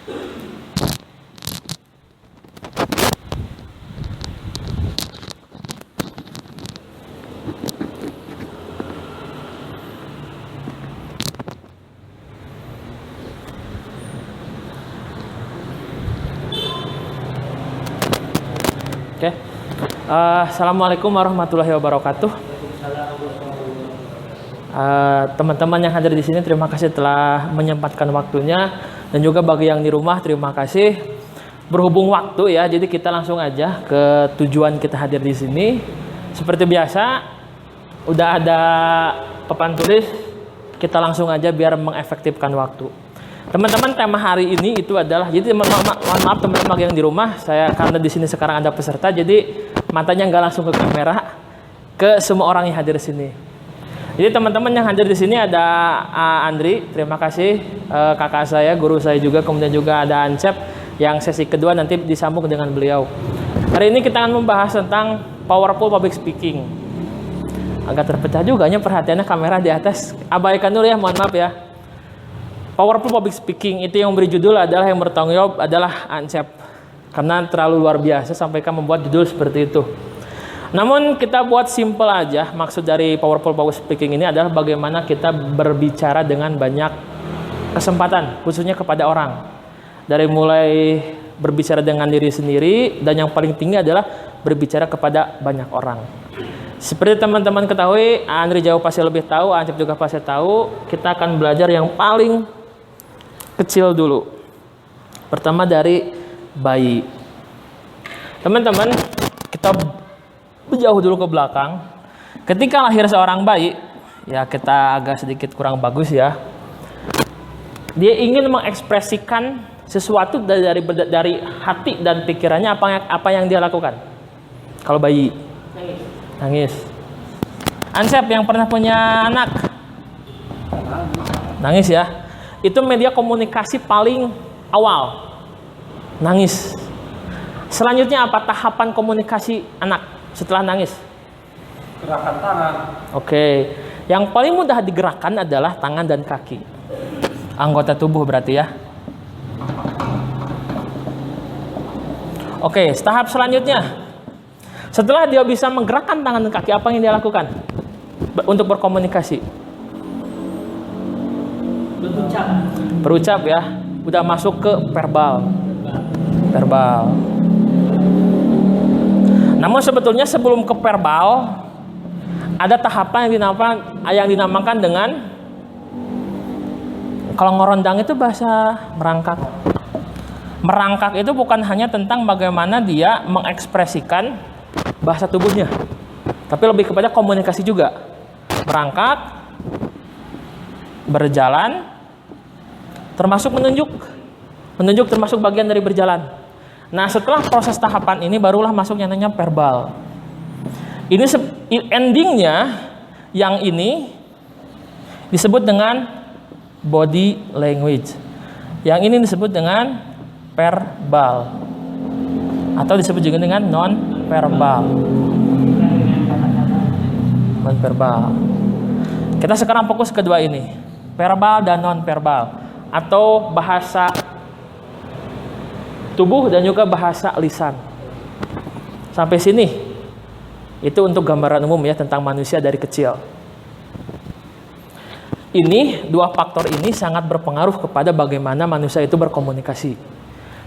Oke. Assalamualaikum warahmatullahi wabarakatuh. Teman-teman yang hadir di sini, terima kasih telah menyempatkan waktunya, dan juga bagi yang di rumah terima kasih. Berhubung waktu ya, jadi kita langsung aja ke tujuan kita hadir di sini. Seperti biasa, udah ada papan tulis, kita langsung aja biar mengefektifkan waktu. Teman-teman, tema hari ini itu adalah, jadi mohon maaf teman-teman yang di rumah, saya karena di sini sekarang ada peserta, jadi matanya nggak langsung ke kamera, ke semua orang yang hadir di sini. Jadi teman-teman yang hadir di sini ada Andri, terima kasih, kakak saya, guru saya juga, kemudian juga ada Ansep yang sesi kedua nanti disambung dengan beliau. Hari ini kita akan membahas tentang powerful public speaking. Agak terpecah juga nya perhatiannya kamera di atas, abaikan dulu ya, mohon maaf ya. Powerful public speaking itu yang beri judul adalah, yang bertanggung jawab adalah Ansep, karena terlalu luar biasa sampaikan membuat judul seperti itu. Namun kita buat simple aja. Maksud dari powerful public speaking ini adalah bagaimana kita berbicara dengan banyak kesempatan, khususnya kepada orang. Dari mulai berbicara dengan diri sendiri, dan yang paling tinggi adalah berbicara kepada banyak orang. Seperti teman-teman ketahui, Andri jauh pasti lebih tahu, Ansep juga pasti tahu, kita akan belajar yang paling kecil dulu. Pertama dari bayi. Teman-teman, kita jauh dulu ke belakang. Ketika lahir seorang bayi, ya kita agak sedikit kurang bagus ya. Dia ingin mengekspresikan sesuatu dari hati dan pikirannya. Apa yang dia lakukan? Kalau bayi, nangis. Ansep yang pernah punya anak, nangis ya. Itu media komunikasi paling awal, nangis. Selanjutnya apa tahapan komunikasi anak setelah nangis? Gerakan tangan. Oke. Yang paling mudah digerakkan adalah tangan dan kaki. Anggota tubuh berarti ya. Oke, tahap selanjutnya. Setelah dia bisa menggerakkan tangan dan kaki, apa yang dia lakukan untuk berkomunikasi? Berucap ya. Udah masuk ke verbal. Namun sebetulnya sebelum ke verbal, ada tahapan yang dinamakan dengan, kalau ngorondang itu bahasa merangkak. Merangkak itu bukan hanya tentang bagaimana dia mengekspresikan bahasa tubuhnya, tapi lebih kepada komunikasi juga. Merangkak, berjalan, termasuk menunjuk. Menunjuk termasuk bagian dari berjalan. Nah, setelah proses tahapan ini barulah masuk yang namanya verbal. Ini endingnya yang ini disebut dengan body language. Yang ini disebut dengan verbal, atau disebut juga dengan non-verbal. Non-verbal. Kita sekarang fokus kedua ini, verbal dan non-verbal, atau bahasa tubuh dan juga bahasa lisan. Sampai sini itu untuk gambaran umum ya tentang manusia dari kecil. Ini dua faktor ini sangat berpengaruh kepada bagaimana manusia itu berkomunikasi.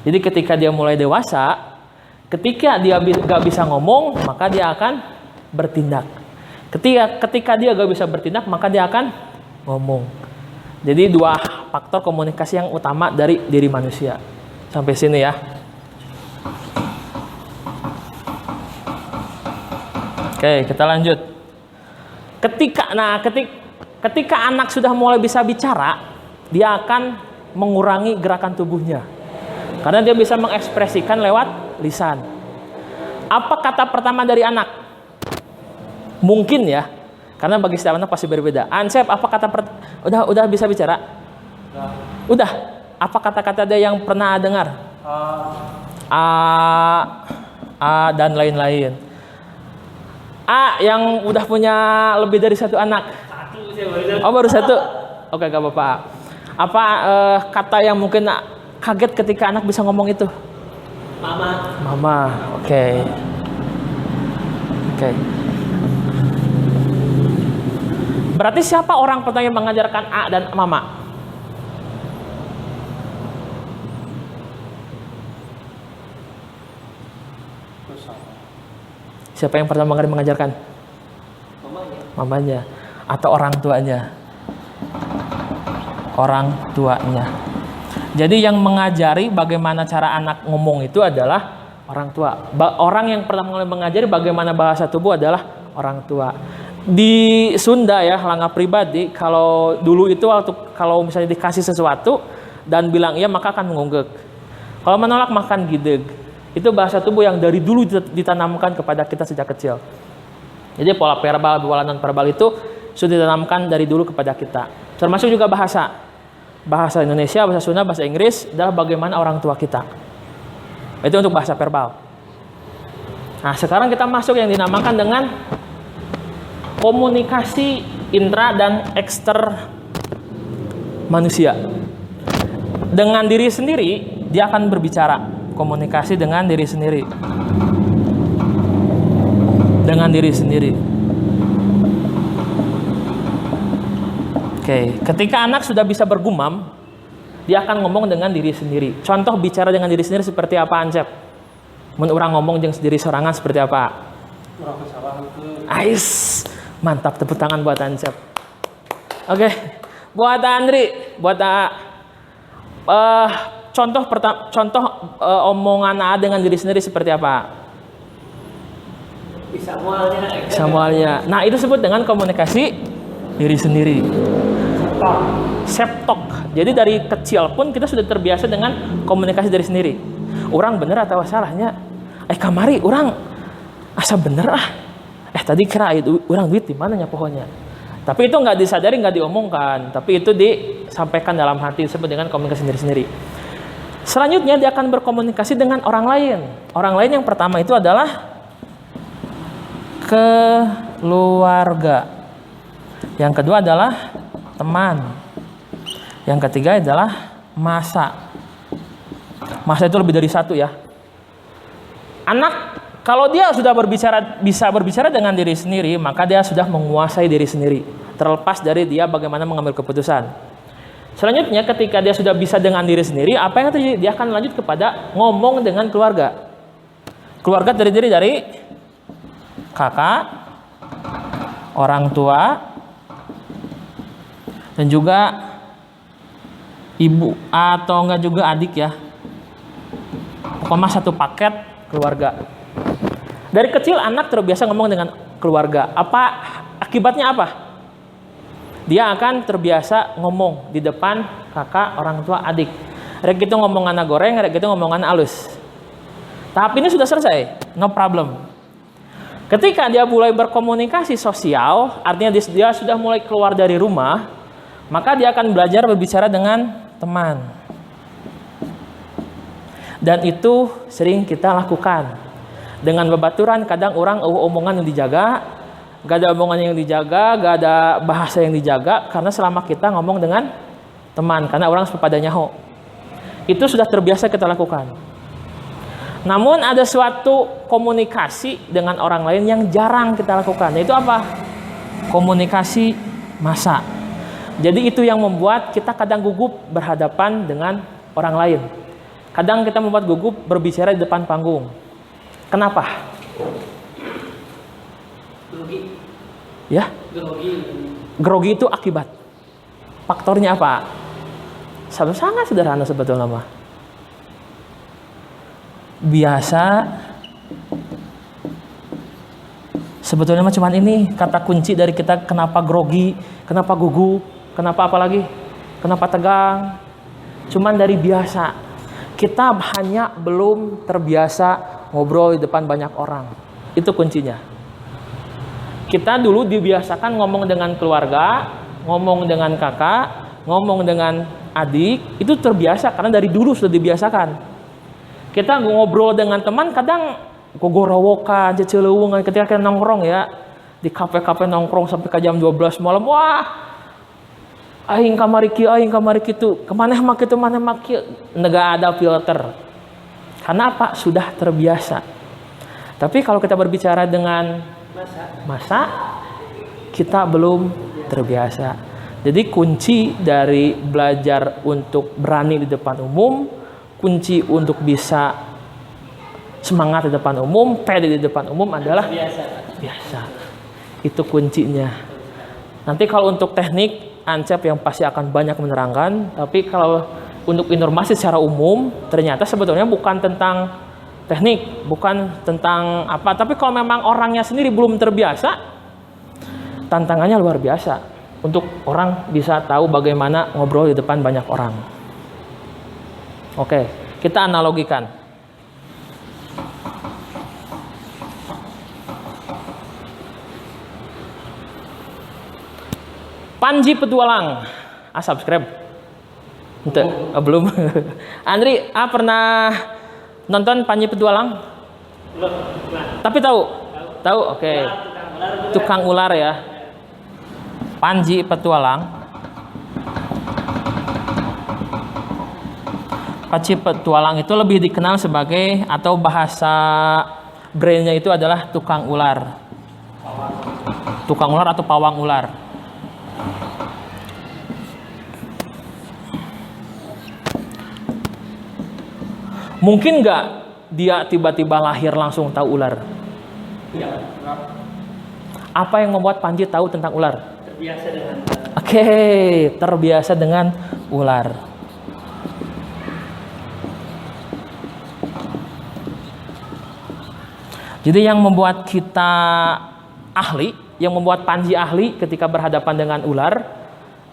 Jadi ketika dia mulai dewasa, ketika dia gak bisa ngomong, maka dia akan bertindak. Ketika dia gak bisa bertindak, maka dia akan ngomong. Jadi dua faktor komunikasi yang utama dari diri manusia. Sampai sini ya. Oke, kita lanjut. Ketika anak sudah mulai bisa bicara, dia akan mengurangi gerakan tubuhnya. Karena dia bisa mengekspresikan lewat lisan. Apa kata pertama dari anak? Mungkin ya. Karena bagi setiap anak pasti berbeda. Ansep, apa kata udah bisa bicara? Udah. Apa kata-kata dia yang pernah dengar? A dan lain-lain. A yang udah punya lebih dari satu anak. Oh, baru satu. Oke, gak apa-apa. Apa kata yang mungkin kaget ketika anak bisa ngomong itu? Mama. Mama, oke. Oke. Berarti siapa orang pertama yang mengajarkan A dan Mama? Siapa yang pertama kali mengajarkan? Mamanya. Mamanya atau orang tuanya? Orang tuanya. Jadi yang mengajari bagaimana cara anak ngomong itu adalah orang tua. Orang yang pertama kali mengajari bagaimana bahasa tubuh adalah orang tua. Di Sunda ya, Langga pribadi, kalau dulu itu waktu kalau misalnya dikasih sesuatu dan bilang iya maka akan mengunggek. Kalau menolak makan gideg. Itu bahasa tubuh yang dari dulu ditanamkan kepada kita sejak kecil. Jadi pola verbal, pola non verbal itu sudah ditanamkan dari dulu kepada kita. Termasuk juga bahasa. Bahasa Indonesia, bahasa Sunda, bahasa Inggris adalah bagaimana orang tua kita. Itu untuk bahasa verbal. Nah, sekarang kita masuk yang dinamakan dengan komunikasi intra dan ekster manusia. Dengan diri sendiri, dia akan berbicara. Komunikasi dengan diri sendiri. Dengan diri sendiri. Oke, ketika anak sudah bisa bergumam, dia akan ngomong dengan diri sendiri. Contoh bicara dengan diri sendiri seperti apa, Ancep? Mun urang ngomong jeung sendiri sorangan seperti apa? Kurang kesalahan ke Ais, mantap, tepuk tangan buat Ancep. Oke, buat Andri, buat contoh omongan A dengan diri sendiri seperti apa? Bisa mualnya. Samualnya. Nah, itu disebut dengan komunikasi diri sendiri. Septok. Jadi dari kecil pun kita sudah terbiasa dengan komunikasi diri sendiri. Orang bener atau salahnya? Kamari orang asa bener ah. Tadi kira itu orang duit di mananya pohonnya. Tapi itu nggak disadari, nggak diomongkan. Tapi itu disampaikan dalam hati, disebut dengan komunikasi diri sendiri. Selanjutnya dia akan berkomunikasi dengan orang lain. Orang lain yang pertama itu adalah keluarga. Yang kedua adalah teman. Yang ketiga adalah masa. Masa itu lebih dari satu ya. Anak kalau dia sudah bisa berbicara dengan diri sendiri, maka dia sudah menguasai diri sendiri. Terlepas dari dia bagaimana mengambil keputusan. Selanjutnya ketika dia sudah bisa dengan diri sendiri, apa yang terjadi? Dia akan lanjut kepada ngomong dengan keluarga. Keluarga terdiri dari kakak, orang tua, dan juga ibu atau enggak juga adik ya. Pokoknya satu paket keluarga. Dari kecil anak terbiasa ngomong dengan keluarga. Akibatnya apa? Dia akan terbiasa ngomong di depan kakak, orang tua, adik. Rek itu ngomongan goreng, rek itu ngomongan halus. Tahap ini sudah selesai, no problem. Ketika dia mulai berkomunikasi sosial, artinya dia sudah mulai keluar dari rumah, maka dia akan belajar berbicara dengan teman. Dan itu sering kita lakukan. Dengan babaturan kadang orang omongan yang dijaga, gak ada omongan yang dijaga, gak ada bahasa yang dijaga, karena selama kita ngomong dengan teman, karena orang sepadanya nyaho. Itu sudah terbiasa kita lakukan. Namun ada suatu komunikasi dengan orang lain yang jarang kita lakukan. Yaitu apa? Komunikasi massa. Jadi itu yang membuat kita kadang gugup berhadapan dengan orang lain. Kadang kita membuat gugup berbicara di depan panggung. Kenapa? Grogi. Ya? Grogi itu akibat. Faktornya apa? Sangat sederhana sebetulnya mah. Biasa sebetulnya mah cuman ini kata kunci dari kita kenapa grogi, kenapa gugup, kenapa apa lagi? Kenapa tegang? Cuman dari biasa. Kita hanya belum terbiasa ngobrol di depan banyak orang. Itu kuncinya. Kita dulu dibiasakan ngomong dengan keluarga, ngomong dengan kakak, ngomong dengan adik, itu terbiasa karena dari dulu sudah dibiasakan. Kita ngobrol dengan teman kadang gogorowokan, ceceleuweungan ketika kita nongkrong ya, di kafe-kafe nongkrong sampai ke jam 12 malam. Wah, aing kamari kieu, aing kamari kitu, kemana mak kitu, mana mak kieu, nggak ada filter. Karena apa? Sudah terbiasa. Tapi kalau kita berbicara dengan masa, kita belum terbiasa. Jadi kunci dari belajar untuk berani di depan umum, kunci untuk bisa semangat di depan umum, pede di depan umum adalah biasa. Itu kuncinya. Nanti kalau untuk teknik, Ancep yang pasti akan banyak menerangkan. Tapi kalau untuk informasi secara umum, ternyata sebetulnya bukan tentang teknik, bukan tentang apa. Tapi kalau memang orangnya sendiri belum terbiasa, tantangannya luar biasa untuk orang bisa tahu bagaimana ngobrol di depan banyak orang. Oke, kita analogikan. Panji Petualang, subscribe? Ente, belum. Andri, pernah nonton Panji Petualang? Belum. Tapi tahu? Tahu, oke. Tukang ular ya. Panji Petualang. Panji Petualang itu lebih dikenal sebagai, atau bahasa brandnya itu adalah tukang ular. Tukang ular atau pawang ular. Mungkin nggak dia tiba-tiba lahir langsung tahu ular? Tidak. Apa yang membuat Panji tahu tentang ular? Terbiasa dengan Oke, terbiasa dengan ular. Jadi yang membuat kita ahli, yang membuat Panji ahli ketika berhadapan dengan ular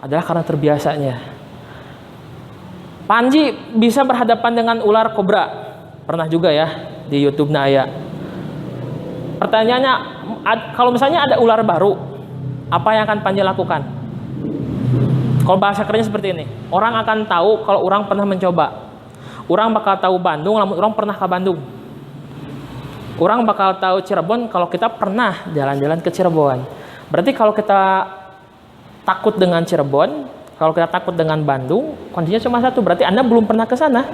adalah karena terbiasanya. Panji bisa berhadapan dengan ular kobra. Pernah juga ya di YouTube Naya. Pertanyaannya, kalau misalnya ada ular baru, apa yang akan Panji lakukan? Kalau bahasa kerennya seperti ini, orang akan tahu kalau orang pernah mencoba. Orang bakal tahu Bandung, namun orang pernah ke Bandung. Orang bakal tahu Cirebon kalau kita pernah jalan-jalan ke Cirebon. Berarti kalau kita takut dengan Cirebon, kalau kita takut dengan Bandung, kuncinya cuma satu, berarti Anda belum pernah ke sana.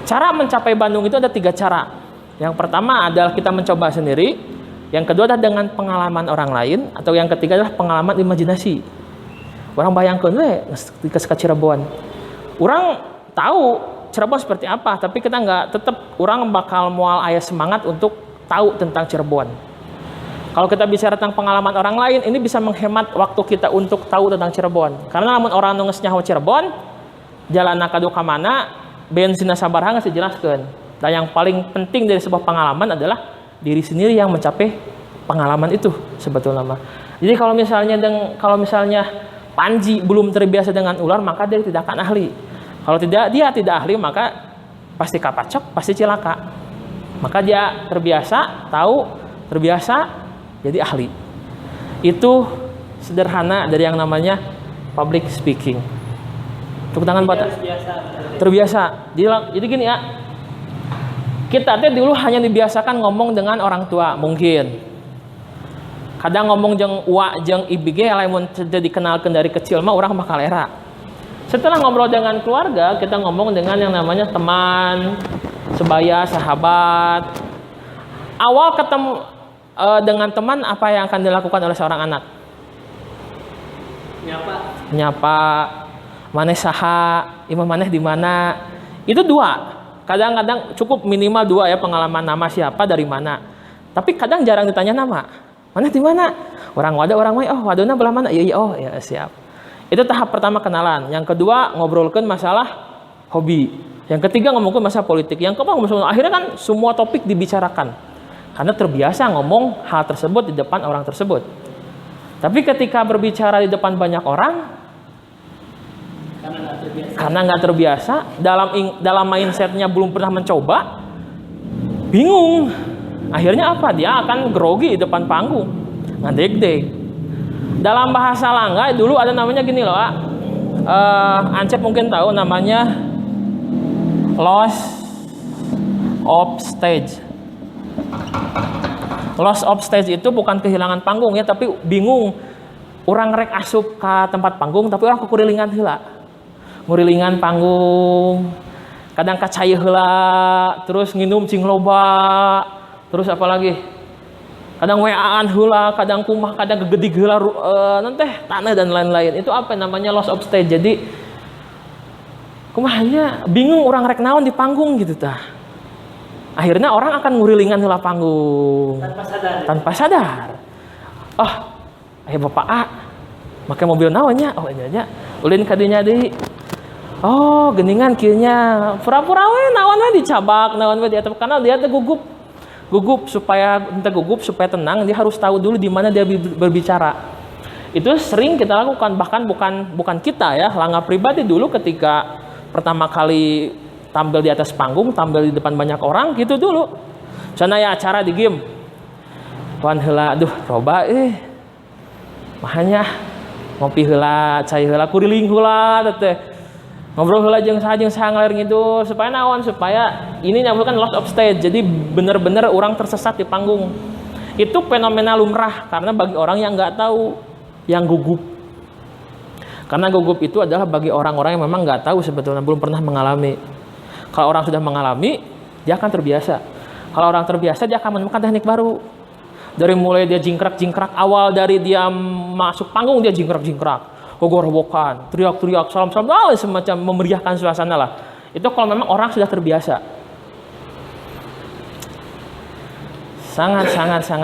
Cara mencapai Bandung itu ada 3 cara. Yang pertama adalah kita mencoba sendiri, yang kedua adalah dengan pengalaman orang lain, atau yang ketiga adalah pengalaman imajinasi. Orang bayangkan, ketika ke Cirebon. Orang tahu Cirebon seperti apa, tapi kita nggak, tetap orang bakal mual ayah semangat untuk tahu tentang Cirebon. Kalau kita bicara tentang pengalaman orang lain, ini bisa menghemat waktu kita untuk tahu tentang Cirebon. Karena namun orang nunggu nyaho Cirebon, jalan nakadu ka mana, bensin sabaraha geus dijelaskeun. Dan yang paling penting dari sebuah pengalaman adalah diri sendiri yang mencapai pengalaman itu sebetulnya. Jadi kalau misalnya Panji belum terbiasa dengan ular, maka dia tidak akan ahli. Kalau dia tidak ahli, maka pasti kapacok, pasti cilaka. Maka dia terbiasa, tahu, terbiasa, jadi ahli. Itu sederhana dari yang namanya public speaking. Tepuk tangan buat terbiasa. Jadi gini ya, kita dulu hanya dibiasakan ngomong dengan orang tua mungkin. Kadang ngomong jeung uwa jeung ibi ge lamun dikenalkeun dari kecil mah orang bakal era. Setelah ngobrol dengan keluarga, kita ngomong dengan yang namanya teman, sebaya, sahabat. Awal ketemu dengan teman, apa yang akan dilakukan oleh seorang anak? Nyapa, maneh saha, imam maneh di mana? Itu 2. Kadang-kadang cukup minimal 2 ya, pengalaman nama siapa, dari mana. Tapi kadang jarang ditanya nama. Maneh di mana? Orang wada, orang mah, oh wadona belah mana? Iya, oh ya siap. Itu tahap pertama kenalan. Yang kedua ngobrolkan masalah hobi. Yang ketiga ngomongkan masalah politik. Yang keempat akhirnya kan semua topik dibicarakan. Karena terbiasa ngomong hal tersebut di depan orang tersebut. Tapi ketika berbicara di depan banyak orang, karena nggak terbiasa, dalam mindsetnya belum pernah mencoba, bingung. Akhirnya apa? Dia akan grogi di depan panggung, ngadeg-deg. Dalam bahasa Langga dulu ada namanya gini loh, Ancep mungkin tahu namanya loss of stage. Loss of stage itu bukan kehilangan panggung ya, tapi bingung orang rek asup ke tempat panggung tapi orang kukurilingan heula. Ngurilingan panggung. Kadang kacai heula, terus nginum cing loba, terus apa lagi? Kadang weaan heula, kadang kumah, kadang gegedig heula nanti tanah dan lain-lain. Itu apa namanya loss of stage. Jadi kumahnya bingung orang rek naon di panggung gitu tah. Akhirnya orang akan ngurilingan heula panggung tanpa sadar. Oh, aya bapak A make mobil naonnya? Oh nya nya. Ulin ka dinya deui. Oh, geningan kieu nya. Pura-pura we naon we dicabak, naon we di atap karena dia teh gugup. Gugup supaya tenang, dia harus tahu dulu di mana dia berbicara. Itu sering kita lakukan, bahkan bukan kita ya, Langga pribadi dulu ketika pertama kali tampil di atas panggung, tampil di depan banyak orang gitu dulu. Sana ya acara di game. Tuan heula, aduh roba mahanya ngopi heula, cai heula, kuriling heula teh. Ngobrol heula jeung saha ngalir gitu supaya naon, supaya ini nyambulkan loss of stage. Jadi benar-benar orang tersesat di panggung. Itu fenomena lumrah karena bagi orang yang nggak tahu, yang gugup. Karena gugup itu adalah bagi orang-orang yang memang nggak tahu sebetulnya, belum pernah mengalami. Kalau orang sudah mengalami, dia akan terbiasa. Kalau orang terbiasa, dia akan menemukan teknik baru. Dari mulai dia jingkrak-jingkrak, awal dari dia masuk panggung dia jingkrak-jingkrak. Gogor-gogokan, teriak-teriak, salam-salam, semacam memeriahkan suasana lah. Itu kalau memang orang sudah terbiasa. Sangat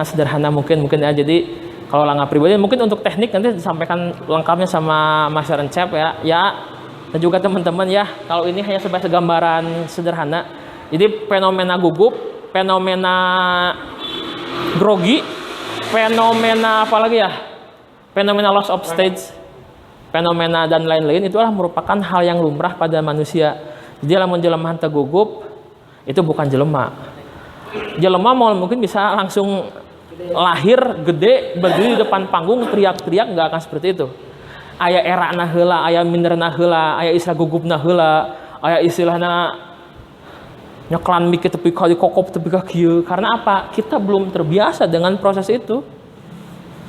sederhana mungkin ya. Jadi kalau Langga pribadi mungkin untuk teknik nanti disampaikan lengkapnya sama Mas Rencep ya. Dan juga teman-teman ya. Kalau ini hanya sebagai gambaran sederhana. Jadi fenomena gugup, fenomena grogi, fenomena apa lagi ya? Fenomena loss of stage, fenomena dan lain-lain itulah merupakan hal yang lumrah pada manusia. Jadi lamun jelema teu gugup itu bukan jelema. Jelema mau mungkin bisa langsung lahir gede berdiri di depan panggung teriak-teriak, nggak akan seperti itu. Aya erana heula, aya minderna heula, aya istilah gugupna heula, aya istilahna nyeklan mik tepi ka kokop tepi ka kieu. Karena apa? Kita belum terbiasa dengan proses itu.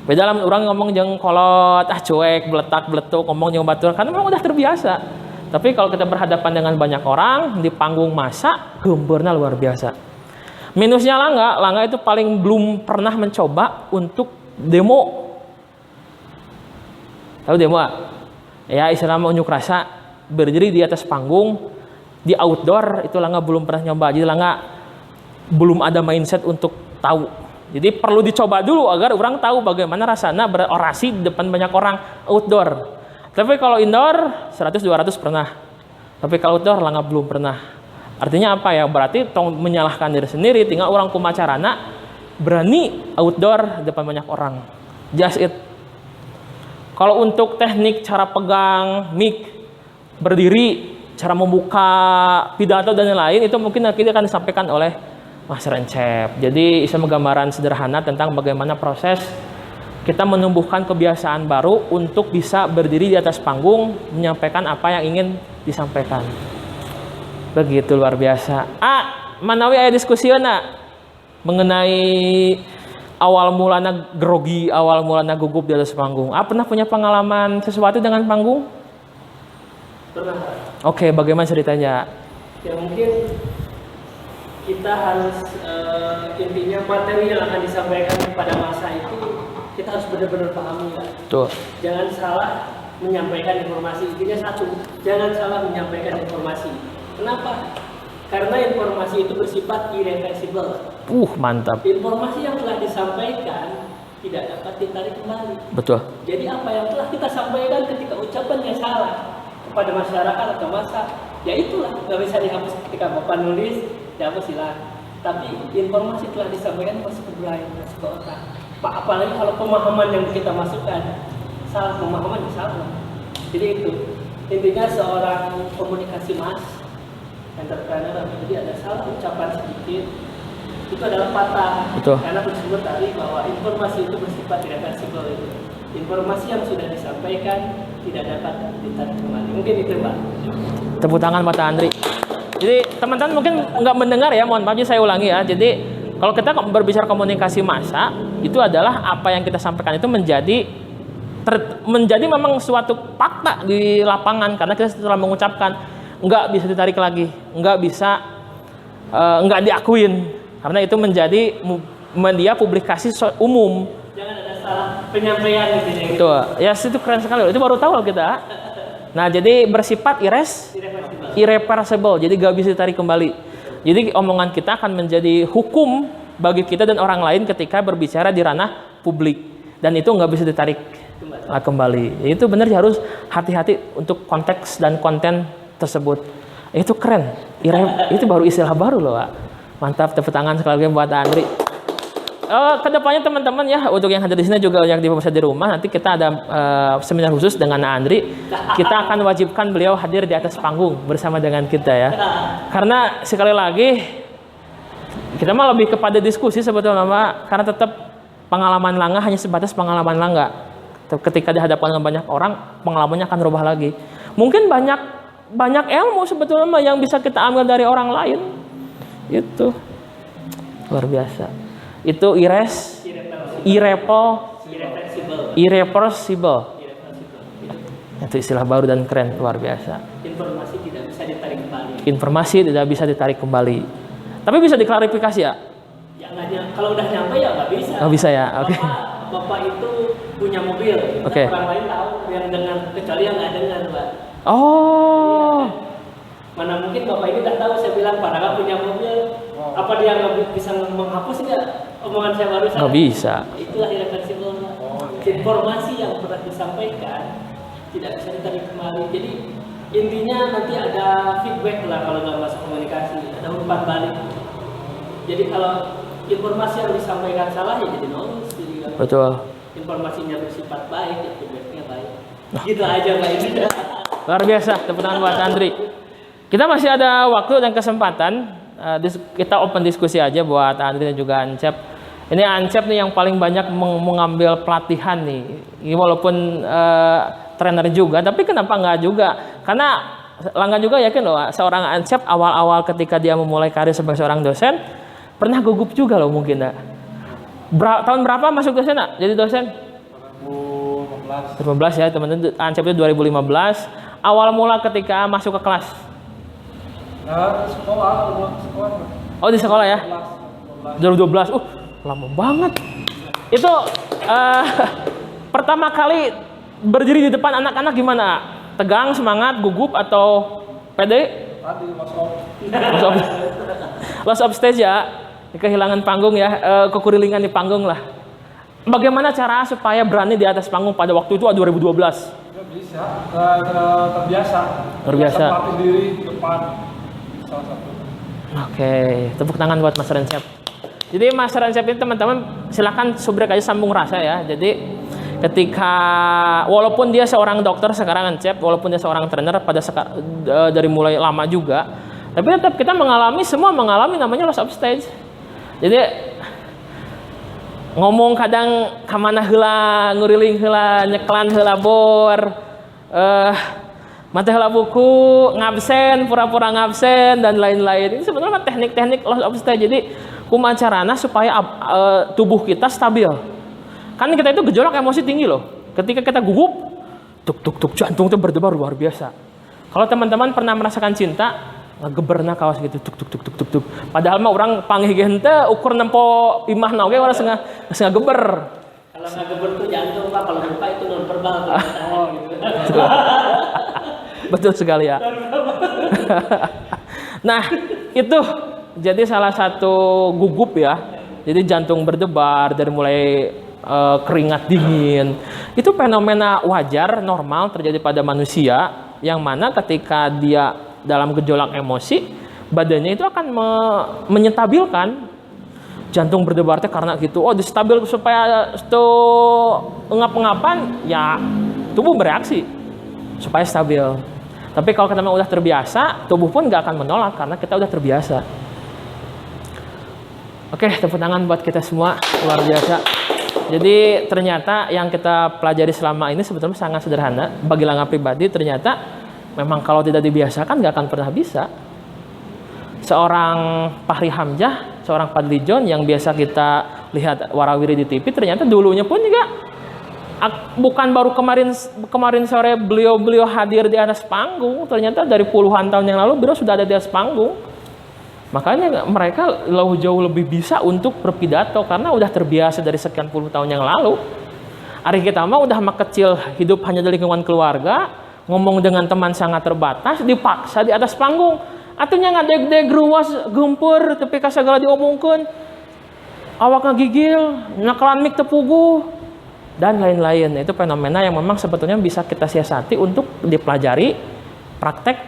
Beda lah orang ngomong jeung kolot, cuek, beletak-beletuk, ngomong jeung batur, karena memang udah terbiasa. Tapi kalau kita berhadapan dengan banyak orang di panggung massa, gemberna luar biasa. Minusnya Langga itu paling belum pernah mencoba untuk demo. Tahu demo gak? Ya istilahnya unjuk rasa, berdiri di atas panggung, di outdoor, itu Langga belum pernah nyoba. Jadi Langga belum ada mindset untuk tahu. Jadi perlu dicoba dulu agar orang tahu bagaimana rasanya berorasi di depan banyak orang outdoor. Tapi kalau indoor 100-200 pernah. Tapi kalau outdoor Langga belum pernah. Artinya apa ya? Berarti tong menyalahkan diri sendiri, tinggal orang kumacarana berani outdoor di depan banyak orang. Just it. Kalau untuk teknik cara pegang mic, berdiri, cara membuka pidato dan lain-lain itu mungkin nanti akan disampaikan oleh Mas Rencep. Jadi isa gambaran sederhana tentang bagaimana proses kita menumbuhkan kebiasaan baru untuk bisa berdiri di atas panggung menyampaikan apa yang ingin disampaikan. Begitu luar biasa. Manawi aya diskusiona mengenai awal mulanya grogi, awal mulanya gugup di atas panggung. Pernah punya pengalaman sesuatu dengan panggung? Pernah. Oke, bagaimana ceritanya? Ya mungkin kita harus intinya materi yang akan disampaikan pada masa itu kita harus benar-benar pahami ya. Tuh. Jangan salah menyampaikan informasi. Intinya satu, jangan salah menyampaikan informasi. Kenapa? Karena informasi itu bersifat irreversible. Mantap. Informasi yang telah disampaikan tidak dapat ditarik kembali. Betul. Jadi apa yang telah kita sampaikan ketika ucapannya salah kepada masyarakat atau massa, ya itulah nggak bisa dihapus ketika Bapak nulis, dihapus silang. Tapi informasi telah disampaikan masuk ke brain, masuk ke otak. Apalagi kalau pemahaman yang kita masukkan salah, pemahaman salah. Jadi itu intinya seorang komunikasi mas, entrepreneur, jadi ada salah ucapan sedikit itu adalah patah. Betul. Karena tersebut tadi bahwa informasi itu bersifat irreversible itu. Informasi yang sudah disampaikan tidak dapat ditarik kembali. Mungkin itu Pak. Tepuk tangan Pak Andri. Jadi teman-teman mungkin nggak mendengar ya, mohon maaf saya ulangi ya. Jadi kalau kita berbicara komunikasi massa, itu adalah apa yang kita sampaikan itu menjadi menjadi memang suatu fakta di lapangan karena kita setelah mengucapkan nggak bisa ditarik lagi, nggak bisa nggak diakuin karena itu menjadi media publikasi umum. Jangan ada salah penyampaian gitu. Tuh, ya itu keren sekali. Itu baru tahu loh kita. Nah, jadi bersifat irreversible, jadi nggak bisa ditarik kembali. Jadi omongan kita akan menjadi hukum bagi kita dan orang lain ketika berbicara di ranah publik dan itu nggak bisa ditarik kembali. Itu benar harus hati-hati untuk konteks dan konten tersebut. Itu keren. Itu baru istilah baru loh, Pak. Mantap, tepuk tangan sekali lagi buat Andri. Kedepannya teman-teman ya, untuk yang hadir di sini juga yang di pemirsa di rumah, nanti kita ada seminar khusus dengan Andri. Kita akan wajibkan beliau hadir di atas panggung bersama dengan kita ya. Karena sekali lagi kita mah lebih kepada diskusi sebetulnya, Pak. Karena tetap pengalaman Langga hanya sebatas pengalaman Langga. Ketika dihadapkan dengan banyak orang, pengalamannya akan berubah lagi. Mungkin banyak ilmu sebetulnya yang bisa kita ambil dari orang lain. Itu luar biasa. Itu irreversible. Itu istilah baru dan keren, luar biasa. Informasi tidak bisa ditarik kembali. Informasi tidak bisa ditarik kembali. Tapi bisa diklarifikasi ya? Kalau udah nyampe ya nggak bisa. Nggak bisa ya, oke. Bapak itu punya mobil. Oke. Orang lain tahu yang dengan kecuali yang nggak dengar, Pak. Oh. Mana mungkin bapak ini udah tahu saya bilang Pak Rangga punya mobil. Apa dia nggak bisa menghapus nggak omongan saya barusan? Nggak bisa. Itulah irreversible. Informasi yang pernah disampaikan tidak bisa ditarik kembali. Jadi intinya nanti ada feedback lah kalau nggak masuk komunikasi, ada umpan balik. Jadi kalau informasi yang disampaikan salah ya jadi nolus. Betul. Informasinya bersifat baik, ya feedbacknya baik. Gitu aja Pak ini. Luar biasa, tepuk tangan buat Andri. Kita masih ada waktu dan kesempatan. Kita open diskusi aja buat Andri dan juga Ancep. Ini Ancep nih yang paling banyak mengambil pelatihan nih. Ini walaupun trainer juga, tapi kenapa nggak juga? Karena Langga juga yakin loh, seorang Ancep awal-awal ketika dia memulai karir sebagai seorang dosen, pernah gugup juga loh mungkin. Tahun berapa masuk dosen? Jadi dosen? 2015 ya teman-teman. Ancep itu 2015. Awal mula ketika masuk ke kelas. Sekolah. Oh di sekolah ya? 2012. Lama banget. Itu pertama kali berdiri di depan anak-anak gimana? Tegang, semangat, gugup atau pede? Tadi Loss of stage ya, kehilangan panggung ya, kekurilingan di panggung lah. Bagaimana cara supaya berani di atas panggung pada waktu itu 2012? nggak bisa, terbiasa melatih diri di depan salah satu. Oke, tepuk tangan buat Mas Rencep. Jadi Mas Rencep ini teman-teman silakan subrek aja sambung rasa ya. Jadi ketika walaupun dia seorang dokter sekarang Rencep, walaupun dia seorang trainer dari mulai lama juga, tapi tetap kita semua mengalami namanya loss of stage. Jadi ngomong kadang kamana heula, nguriling heula, nyeklan heula bor, mata heula buku, ngabsen, pura-pura ngabsen dan lain-lain. Ini sebenarnya teknik-teknik loss of stage. Jadi kumaha carana supaya tubuh kita stabil. Kan kita itu gejolak emosi tinggi loh. Ketika kita gugup, tuk jantung itu berdebar luar biasa. Kalau teman-teman pernah merasakan cinta, ngegeberna kawas gitu tuk. Padahal mah orang panggih gente ukur nempo imahna oge orang sengaja geber. Kalau nggak geber tuh jantung Pak, kalau lupa itu non verbal. Gitu. Betul sekali ya. Nah, itu jadi salah satu gugup ya. Jadi jantung berdebar dari mulai keringat dingin. Itu fenomena wajar, normal terjadi pada manusia yang mana ketika dia dalam gejolak emosi, badannya itu akan menyentabilkan jantung berdebarnya karena gitu. Oh, distabil supaya itu engap-engapan, ya tubuh bereaksi supaya stabil. Tapi kalau kita udah terbiasa, tubuh pun nggak akan menolak karena kita udah terbiasa. Oke, tepuk tangan buat kita semua, luar biasa. Jadi ternyata yang kita pelajari selama ini sebetulnya sangat sederhana. Bagi Langga pribadi ternyata memang kalau tidak dibiasakan nggak akan pernah bisa. Seorang Fahri Hamzah, seorang Fadli John yang biasa kita lihat warawiri di TV, ternyata dulunya pun juga Bukan baru kemarin sore beliau hadir di atas panggung, ternyata dari puluhan tahun yang lalu beliau sudah ada di atas panggung. Makanya mereka jauh lebih bisa untuk berpidato karena udah terbiasa dari sekian puluh tahun yang lalu. Hari kita mah udah kecil hidup hanya di lingkungan keluarga, ngomong dengan teman sangat terbatas, dipaksa di atas panggung. Atunya ngadeg-deg ruas gempur tapi kasagala diomongkeun. Awak ngagigil, nakalan mik tepuguh dan lain-lain. Itu fenomena yang memang sebetulnya bisa kita siasati untuk dipelajari praktek.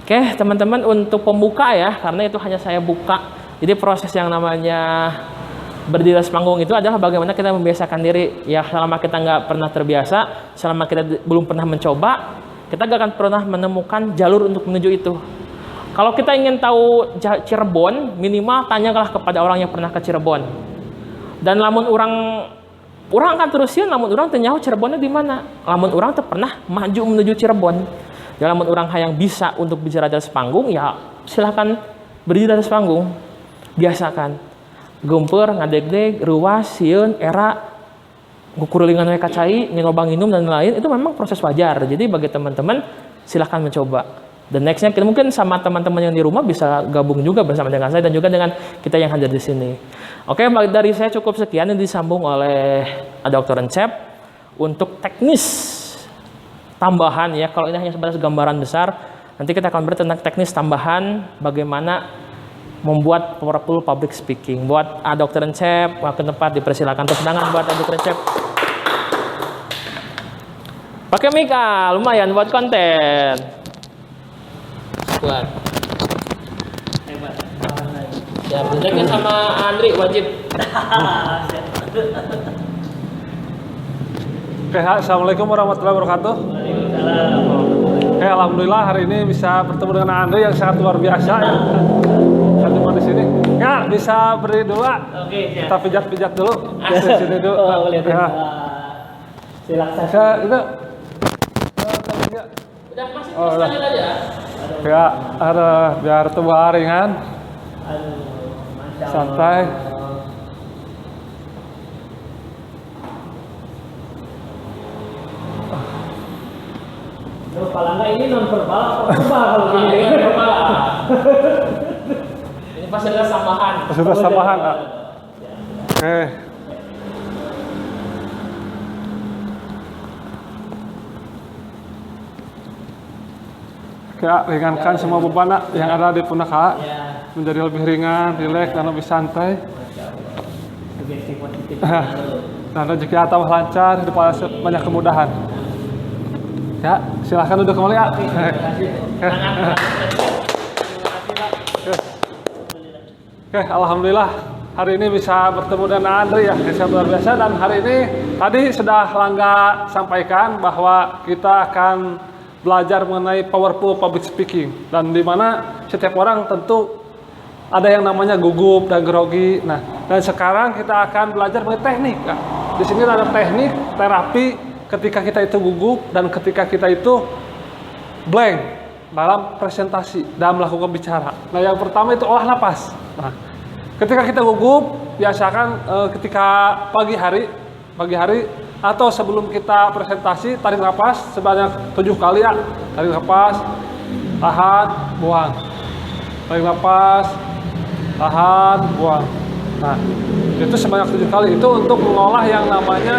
Oke, teman-teman, untuk pembuka ya, karena itu hanya saya buka. Jadi proses yang namanya berdiri atas panggung itu adalah bagaimana kita membiasakan diri. Ya, selama kita nggak pernah terbiasa, selama kita belum pernah mencoba, kita nggak akan pernah menemukan jalur untuk menuju itu. Kalau kita ingin tahu Cirebon, minimal tanyalah kepada orang yang pernah ke Cirebon. Dan lamun orang akan terusin, lamun orang tanya Cirebonnya di mana. Lamun orang pernah maju menuju Cirebon. Dalam orang yang bisa untuk bicara di atas panggung, ya silahkan berdiri di atas panggung. Biasakan. Gempur, ngadeg-deg, ruas, sieun, era, ngukurulingan we kacai, nginobang minum dan lain-lain, itu memang proses wajar. Jadi bagi teman-teman, silahkan mencoba. Dan nextnya mungkin sama teman-teman yang di rumah bisa gabung juga bersama dengan saya dan juga dengan kita yang hadir di sini. Oke, dari saya cukup sekian yang disambung oleh Dr. Encep untuk teknis tambahan ya. Kalau ini hanya sebatas gambaran besar, nanti kita akan beri tentang teknis tambahan bagaimana membuat powerful public speaking. Buat Dr. Encep, waktu tempat dipersilakan tepuk tangan buat Dr. Encep. Pakai mic lumayan buat konten. Buat. Hebat. Ya, berjaga sama Andri wajib. Oke, assalamualaikum warahmatullahi wabarakatuh. Oke, alhamdulillah hari ini bisa bertemu dengan Andre yang sangat luar biasa ya. Ketemu di sini. Ya, bisa berdiri dulu. Oke, kita pijat-pijat dulu. Di sini dulu. Oh, lihat ya. Silakan. Itu. Udah masih Oh, udah. aja. Ya, ada biar tubuh ringan, Aduh, Masya Allah. santai. Kepala nggak ini non verbal atau verbal kalau gini? Ini pasti ada tambahan. Sudah tambahan. Oke. Oke, ringankan semua beban yang ada di pundak Ya, menjadi lebih ringan, rileks dan lebih santai. sugesti positif. Dan rezeki tambah lancar, hidup banyak kemudahan. Ya, silahkan duduk kembali ya. Oke, alhamdulillah hari ini bisa bertemu dengan Andre ya, yang luar biasa. Dan hari ini tadi sudah Langga sampaikan bahwa kita akan belajar mengenai powerful public speaking, dan di mana setiap orang tentu ada yang namanya gugup dan grogi. Nah, dan sekarang kita akan belajar mengenai teknik. Nah, di sini ada teknik terapi ketika kita itu gugup dan ketika kita itu blank dalam presentasi, dalam melakukan bicara. Nah, yang pertama itu olah napas. Nah, ketika kita gugup, biasakan ketika pagi hari atau sebelum kita presentasi, tarik napas sebanyak 7 kali ya. Tarik napas, tahan, buang. Tarik napas, tahan, buang. Nah, itu sebanyak 7 kali. Itu untuk mengolah yang namanya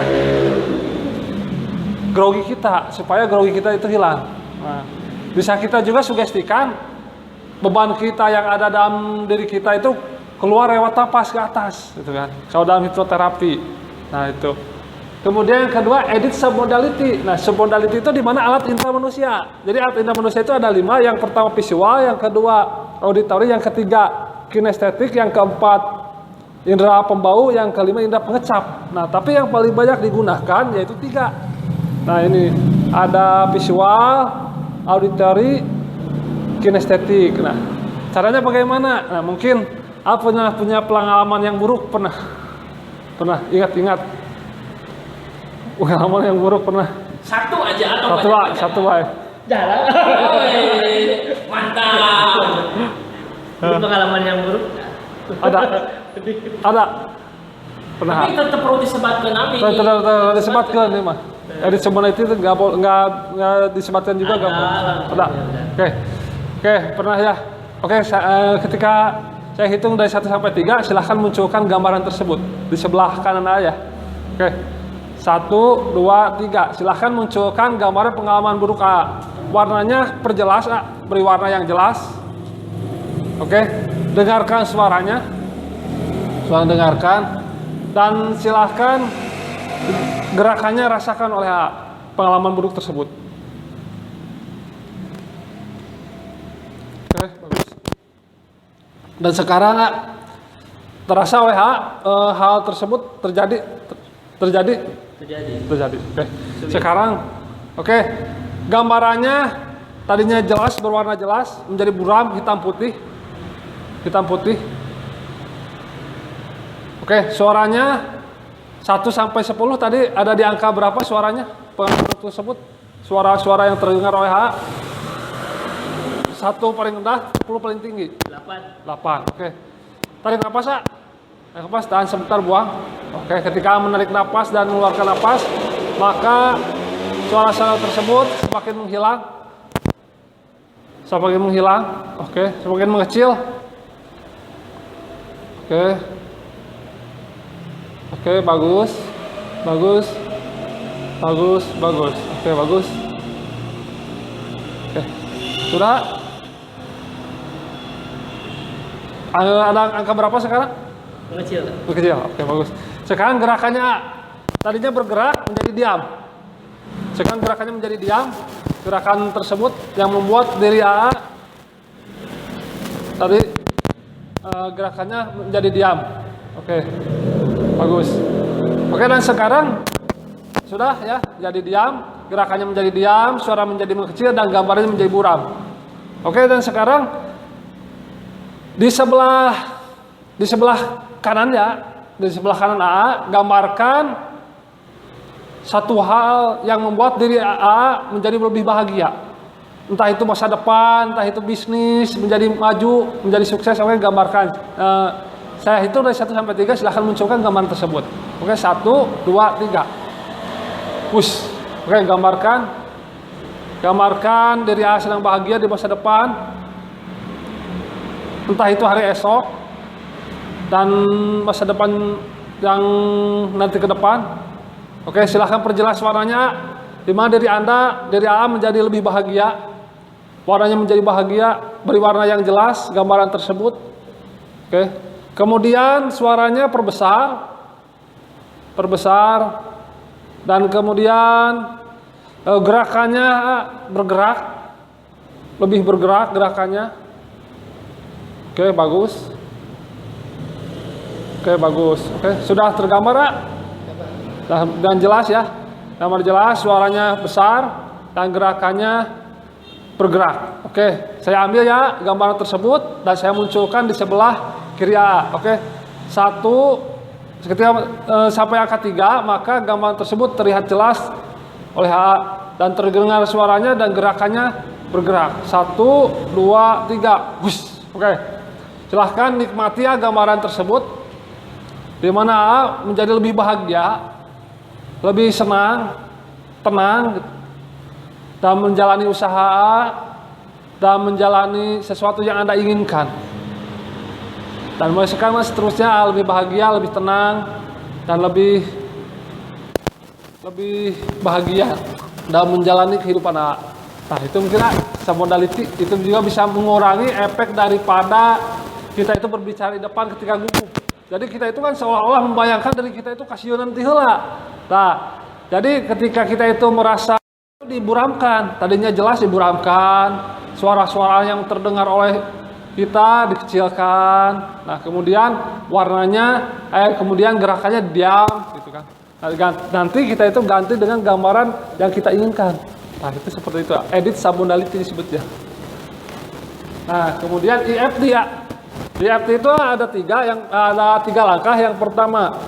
grogi kita, supaya grogi kita itu hilang. Nah, bisa kita juga sugestikan beban kita yang ada dalam diri kita itu keluar lewat napas ke atas, gitu kan. Kalau dalam hipnoterapi. Nah, itu. Kemudian yang kedua, edit submodality. Nah, submodality itu di mana alat indera manusia. Jadi alat indera manusia itu ada 5. Yang pertama visual, yang kedua auditory, yang ketiga kinestetik, yang keempat indera pembau, yang kelima indera pengecap. Nah, tapi yang paling banyak digunakan yaitu 3. Nah, ini ada visual, auditory, kinestetik. Nah, caranya bagaimana? Nah, mungkin punya pengalaman yang buruk, pernah ingat pengalaman yang buruk pernah. Satu aja atau Satu wae. Jarang. Mantap. Ini pengalaman yang buruk. Ada. Pernah. Tapi tetap perlu disebatkan Ami. Tidak disebatkan ini mah. Edit community itu nggak disebatkan juga nggak boleh. Pernah. Oke, pernah ya. Oke, ketika saya hitung dari 1 sampai 3, silahkan munculkan gambaran tersebut di sebelah kanan aja. Oke, 1, 2, 3. Silahkan munculkan gambaran pengalaman buruk A. Warnanya perjelas A, beri warna yang jelas. Oke, dengarkan suaranya. Dengarkan. Dan silahkan gerakannya rasakan oleh A, pengalaman buruk tersebut. Oke, bagus. Dan sekarang A, terasa oleh A, hal tersebut terjadi. Oke. Sekarang, oke, gambarannya tadinya jelas, berwarna jelas, menjadi buram, hitam putih. Oke, suaranya 1 sampai 10 tadi ada di angka berapa suaranya? Pengalaman tersebut, suara-suara yang terdengar oleh A. 1 paling rendah, 10 paling tinggi. 8. Oke. Tarik napas, A. Tarik napas, tahan sebentar, buang. Oke, ketika menarik napas dan mengeluarkan napas, maka suara-suara tersebut semakin menghilang. Oke, semakin mengecil. Oke, bagus. Oke, bagus. Oke, sudah. Ada angka berapa sekarang? Mengecil. Oke, bagus. Sekarang gerakannya A. Tadinya bergerak menjadi diam. Sekarang gerakannya menjadi diam. Gerakan tersebut yang membuat diri A tadi gerakannya menjadi diam. Oke, bagus. Oke, dan sekarang sudah ya, jadi diam. Gerakannya menjadi diam, suara menjadi mengecil, dan gambarnya menjadi buram. Oke, dan sekarang di sebelah kanan ya, di sebelah kanan AA, gambarkan satu hal yang membuat diri AA menjadi lebih bahagia. Entah itu masa depan, entah itu bisnis, menjadi maju, menjadi sukses. Oke, gambarkan. Saya hitung dari 1 sampai 3, silahkan munculkan gambaran tersebut. Oke, 1, 2, 3. Push. Oke, gambarkan diri AA sedang bahagia di masa depan. Entah itu hari esok dan masa depan yang nanti ke depan. Oke, silahkan perjelas warnanya. Di mana diri AA menjadi lebih bahagia. Warnanya menjadi bahagia, beri warna yang jelas gambaran tersebut. Oke. Kemudian suaranya perbesar, dan kemudian gerakannya lebih bergerak gerakannya. Oke, bagus. Oke, sudah tergambar, dan jelas ya. Gambar jelas, suaranya besar, dan gerakannya bergerak. Oke, saya ambil ya gambaran tersebut dan saya munculkan di sebelah kiri A. Oke, 1, ketika sampai angka 3, maka gambaran tersebut terlihat jelas oleh A dan terdengar suaranya dan gerakannya bergerak. 1, 2, 3. Wush. Oke, silahkan nikmati ya gambaran tersebut, di mana A menjadi lebih bahagia, lebih senang, tenang, dan menjalani usaha dan menjalani sesuatu yang Anda inginkan. Dan mulai sekarang seterusnya lebih bahagia, lebih tenang, dan lebih bahagia dalam menjalani kehidupan A. Nah, itu mungkin submodality itu juga bisa mengurangi efek daripada kita itu berbicara di depan ketika gugup. Jadi kita itu kan seolah-olah membayangkan dari kita itu kasihunan ti heula. Nah, jadi ketika kita itu merasa diburamkan, tadinya jelas diburamkan, suara-suara yang terdengar oleh kita dikecilkan. Nah, kemudian warnanya, kemudian gerakannya diam, gitu kan. Nah, nanti kita itu ganti dengan gambaran yang kita inginkan. Nah, itu seperti itu. Edit submodality disebutnya. Nah, kemudian EFT ya. EFT itu ada 3 langkah. Yang pertama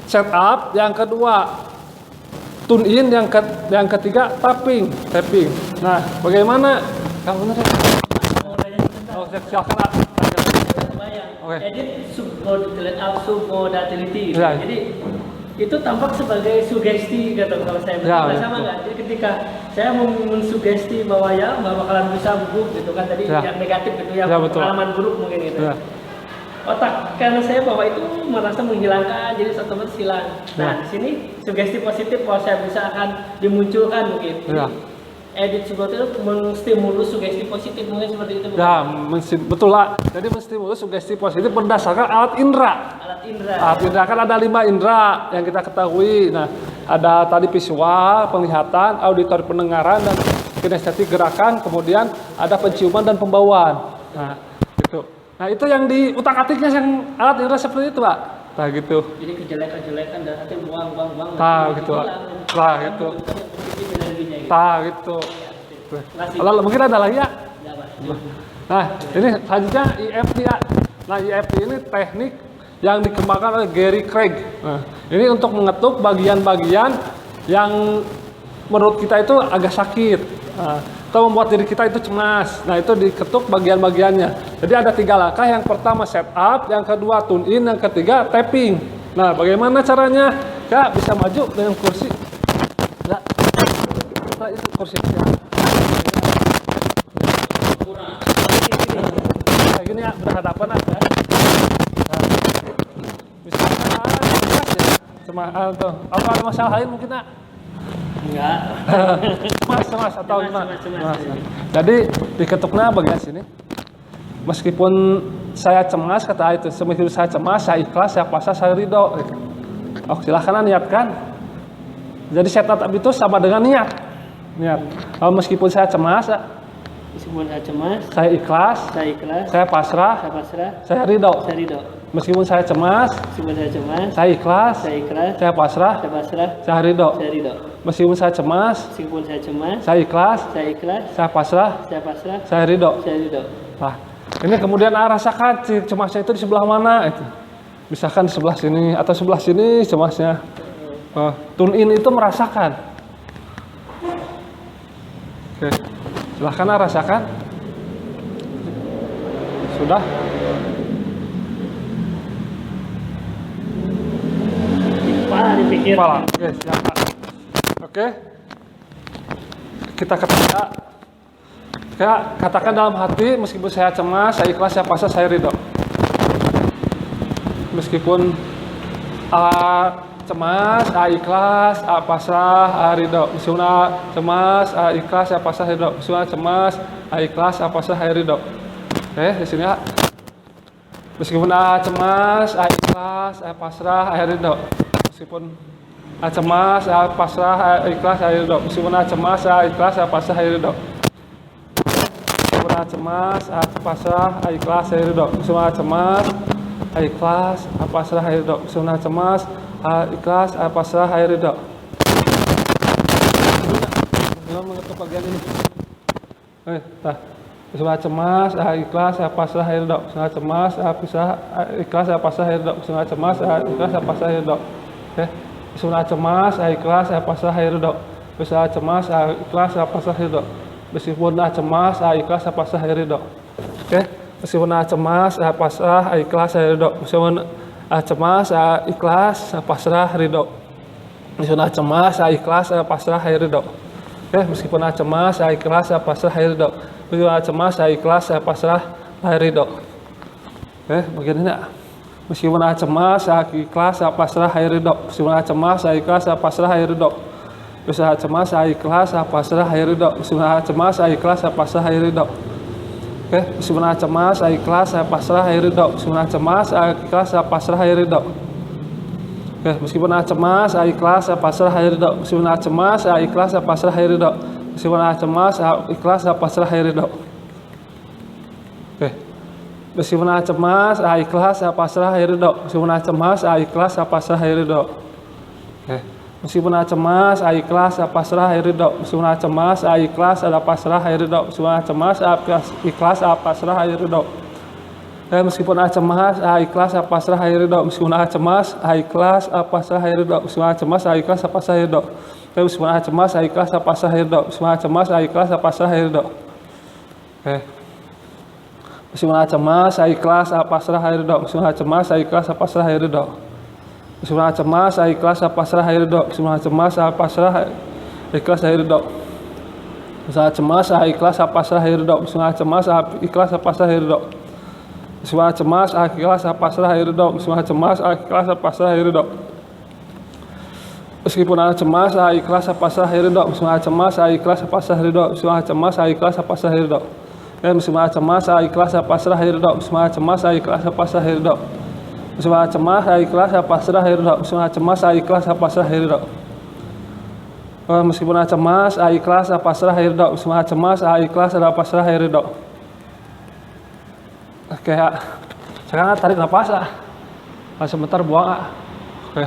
setup, yang kedua tune in, yang ketiga tapping. Nah, bagaimana? Kamu benar ya? Oh, silakan. Oke. edit submodality gitu. Ya. Jadi itu tampak sebagai sugesti gitu kalau saya Ya, betul ya. sama nggak? Jadi ketika saya mensugesti bahwa ya nggak bakalan bisa gugup gitu kan tadi Ya. yang negatif gitu yang Ya, betul. pengalaman buruk mungkin gitu. Ya. Otak karena saya bahwa itu merasa menghilangkan jadi otomatis hilang. Nah di sini sugesti positif kalau saya bisa akan dimunculkan mungkin. Ya. Edit seperti itu menstimulus sugesti positif mungkin seperti itu. Ya, betul lah. Jadi menstimulus sugesti positif berdasarkan alat indera. Alat indera. Alat indera kan ada 5 indera yang kita ketahui. Nah, ada tadi visual, penglihatan, auditori pendengaran, dan kinestetik gerakan. Kemudian ada penciuman dan pembauan. Nah, itu. Nah, itu yang di utak-atiknya yang alat indera seperti itu, Pak. Nah, gitu. Jadi kejelekan dan nanti buang. Nah, gitu, Pak. Nah, gitu. Nah, gitu. Lalu mungkin ada lagi ya? Nah, ini selanjutnya EFT ya. Nah, EFT ini teknik yang dikembangkan oleh Gary Craig. Nah, ini untuk mengetuk bagian-bagian yang menurut kita itu agak sakit. Nah, atau membuat diri kita itu cemas. Nah, itu diketuk bagian-bagiannya. Jadi ada 3 langkah. Yang pertama setup, yang kedua tune in, yang ketiga tapping. Nah, bagaimana caranya? Kak, bisa maju dengan kursi. Ya. Nah, itu kursi. Ya. Kayak gini ya, berhadapan aja. Nah, bisa cuma tuh. Apa ada masalah lain mungkin nak? Enggak. Cemas atau gimana? Cemas. Jadi diketuknya bagian sini. Meskipun saya cemas, kata itu, meskipun saya cemas, saya ikhlas, saya pasrah, saya ridho. Oh, silahkan niatkan. Jadi setup itu sama dengan niat. Kalau meskipun saya cemas, Meskipun saya cemas, saya ikhlas, saya pasrah, saya ridho. Meskipun saya cemas, saya ikhlas, saya pasrah, saya ridho. Meskipun saya cemas, saya ikhlas, saya pasrah, saya ridho. Nah, ini kemudian rasakan cemasnya itu di sebelah mana itu. Misalkan di sebelah sini atau sebelah sini cemasnya. Tune in itu merasakan. Oke, silahkan rasakan. Sudah. kepala dipikir. Kepala. Oke, siap Pak. Oke. Kita katakan dalam hati, meskipun saya cemas, saya ikhlas, saya pasrah, saya ridho. Meskipun cemas, ikhlas, pasrah, ridho. Meskipun cemas, ikhlas, pasrah, ridho. Meskipun cemas, ikhlas, pasrah, ridho. Oke, di sini ya. Meskipun cemas, ikhlas, pasrah, ridho. Meskipun cemas, pasrah, ikhlas, ridho. Meskipun cemas, ikhlas, pasrah, ridho. Meskipun cemas, pasrah, ikhlas, ridho. Meskipun cemas, ikhlas, pasrah, ridho. Meskipun cemas, ikhlas, pasrah, ridho. Jangan mengetuk bagian ini. Tah. Meskipun cemas, ikhlas, pasrah, ridho. Meskipun cemas, ikhlas, pasrah, ridho. Meskipun cemas, ikhlas, pasrah, ridho. Oke. Meskipun cemas, ikhlas, pasrah, ridho. Meskipun cemas, ikhlas, pasrah, ridho. Meskipun cemas, ikhlas, pasrah, ridho. Oke. Meskipun cemas, pasrah, ikhlas, ridho. Meskipun cemas, ikhlas, pasrah, ridho. Meskipun cemas, ikhlas, pasrah, ridho. Oke. Meskipun cemas, ikhlas, pasrah, ridho. Meskipun cemas, ikhlas, pasrah, ridho. Oke, bagian ini. Meskipun cemas, ikhlas, pasrah, ridho. Meskipun cemas, ikhlas, pasrah, ridho. Meskipun cemas, ikhlas, pasrah, ridho. Meskipun cemas, ikhlas, pasrah, ridho. Oke, meskipun cemas, ikhlas, pasrah, ridho. Meskipun cemas, ikhlas, pasrah, ridho. Oke, meskipun cemas, ikhlas, pasrah, ridho. Meskipun cemas, ikhlas, pasrah, ridho. Meskipun cemas, ikhlas, pasrah, ridho. Oke. Meskipun cemas, ikhlas, pasrah, ridho. Meskipun cemas, ikhlas, pasrah, ridho. Oke. Meskipun cemas, ikhlas, pasrah, ridho. Meskipun cemas, ikhlas, pasrah, ridho. Meskipun cemas, ikhlas, pasrah, ridho. Meskipun cemas, ikhlas, pasrah, ridho. Meskipun cemas, ikhlas, pasrah, ridho. Meskipun cemas, ikhlas, pasrah, ridho. Meskipun cemas, ikhlas, pasrah, ridho. Meskipun cemas, ikhlas, pasrah, ridho. Oke. Bismillah cemas, ikhlas, pasrah, ridho. Bismillah cemas, ikhlas, pasrah, ridho. Bismillah cemas, ikhlas, pasrah, ridho. Bismillah cemas, pasrah, ikhlas, ridho. Bismillah cemas, ikhlas, pasrah, ridho. Bismillah cemas, ikhlas, pasrah, ridho. Bismillah cemas, ikhlas, pasrah, ridho. Bismillah cemas, ikhlas, pasrah, ridho. Meskipun anak cemas, ikhlas, pasrah, ridho. Bismillah cemas, ikhlas, pasrah, ridho. Bismillah cemas, ikhlas, pasrah, ridho. Bismillah cemas, ikhlas, pasrah, ridho. Bismillah cemas, ikhlas, pasrah, ridho. Bismillah cemas, ikhlas, pasrah, ridho. Bismillah cemas, ikhlas, pasrah, ridho. Meskipun cemas, ikhlas, pasrah, ridho. Bismillah cemas, ikhlas, pasrah, ridho. Oke, sekarang tarik nafas, sebentar buang. Oke,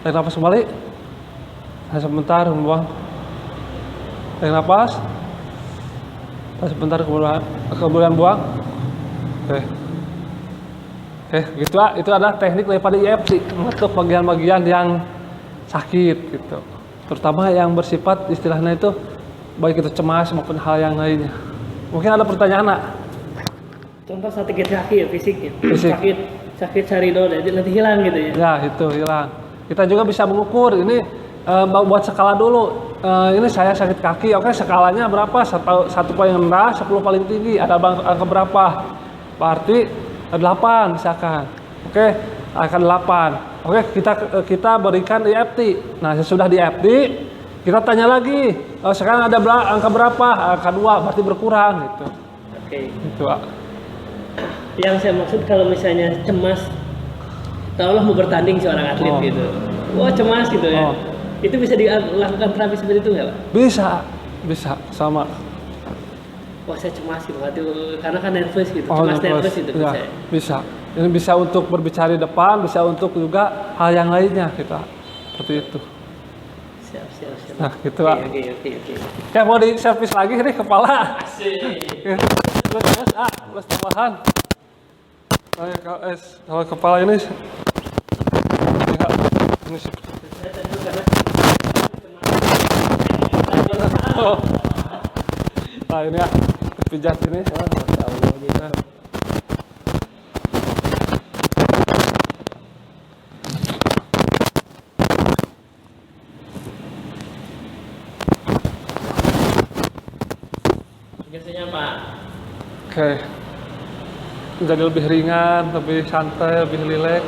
tarik nafas kembali. Sebentar buang. Tarik nafas. Sebentar kemudian buang. Oke. Oke, gitu itu adalah teknik daripada IFC untuk bagian-bagian yang sakit gitu. Terutama yang bersifat istilahnya itu baik itu cemas maupun hal yang lainnya. Mungkin ada pertanyaan, Nak? Contoh sakit kaki ya, fisiknya. Fisik. Sakit sarido, jadi nanti hilang gitu ya. Ya, itu hilang. Kita juga bisa mengukur ini buat skala dulu. Ini saya sakit kaki, oke, skalanya berapa? Satu paling rendah, 10 paling tinggi. Ada angka berapa? Berarti 8 misalkan. Oke, angka 8. Oke, kita berikan IFT. Nah, sesudah di IFT, kita tanya lagi. Sekarang ada angka berapa? Angka 2, berarti berkurang gitu. Oke. Itu, Pak. Yang saya maksud kalau misalnya cemas, taruhlah mau bertanding seorang atlet gitu. Wah, cemas gitu ya. Itu bisa dilakukan terapi seperti itu nggak, Pak? Bisa sama. Wah, saya cemas gitu, karena kan nervous gitu, nervous itu ya, bisa. Ini bisa untuk berbicara di depan, bisa untuk juga hal yang lainnya kita seperti itu. Siap. Nah, gitu, Pak. Oke. Ya, mau di servis lagi nih kepala. Asik. Plus tambahan. Kalau kepala ini, ya, ini nah ini ya, pijat ini. Masya Allah gitu. Biasanya Pak. Oke. Jadi lebih ringan, lebih santai, lebih rileks.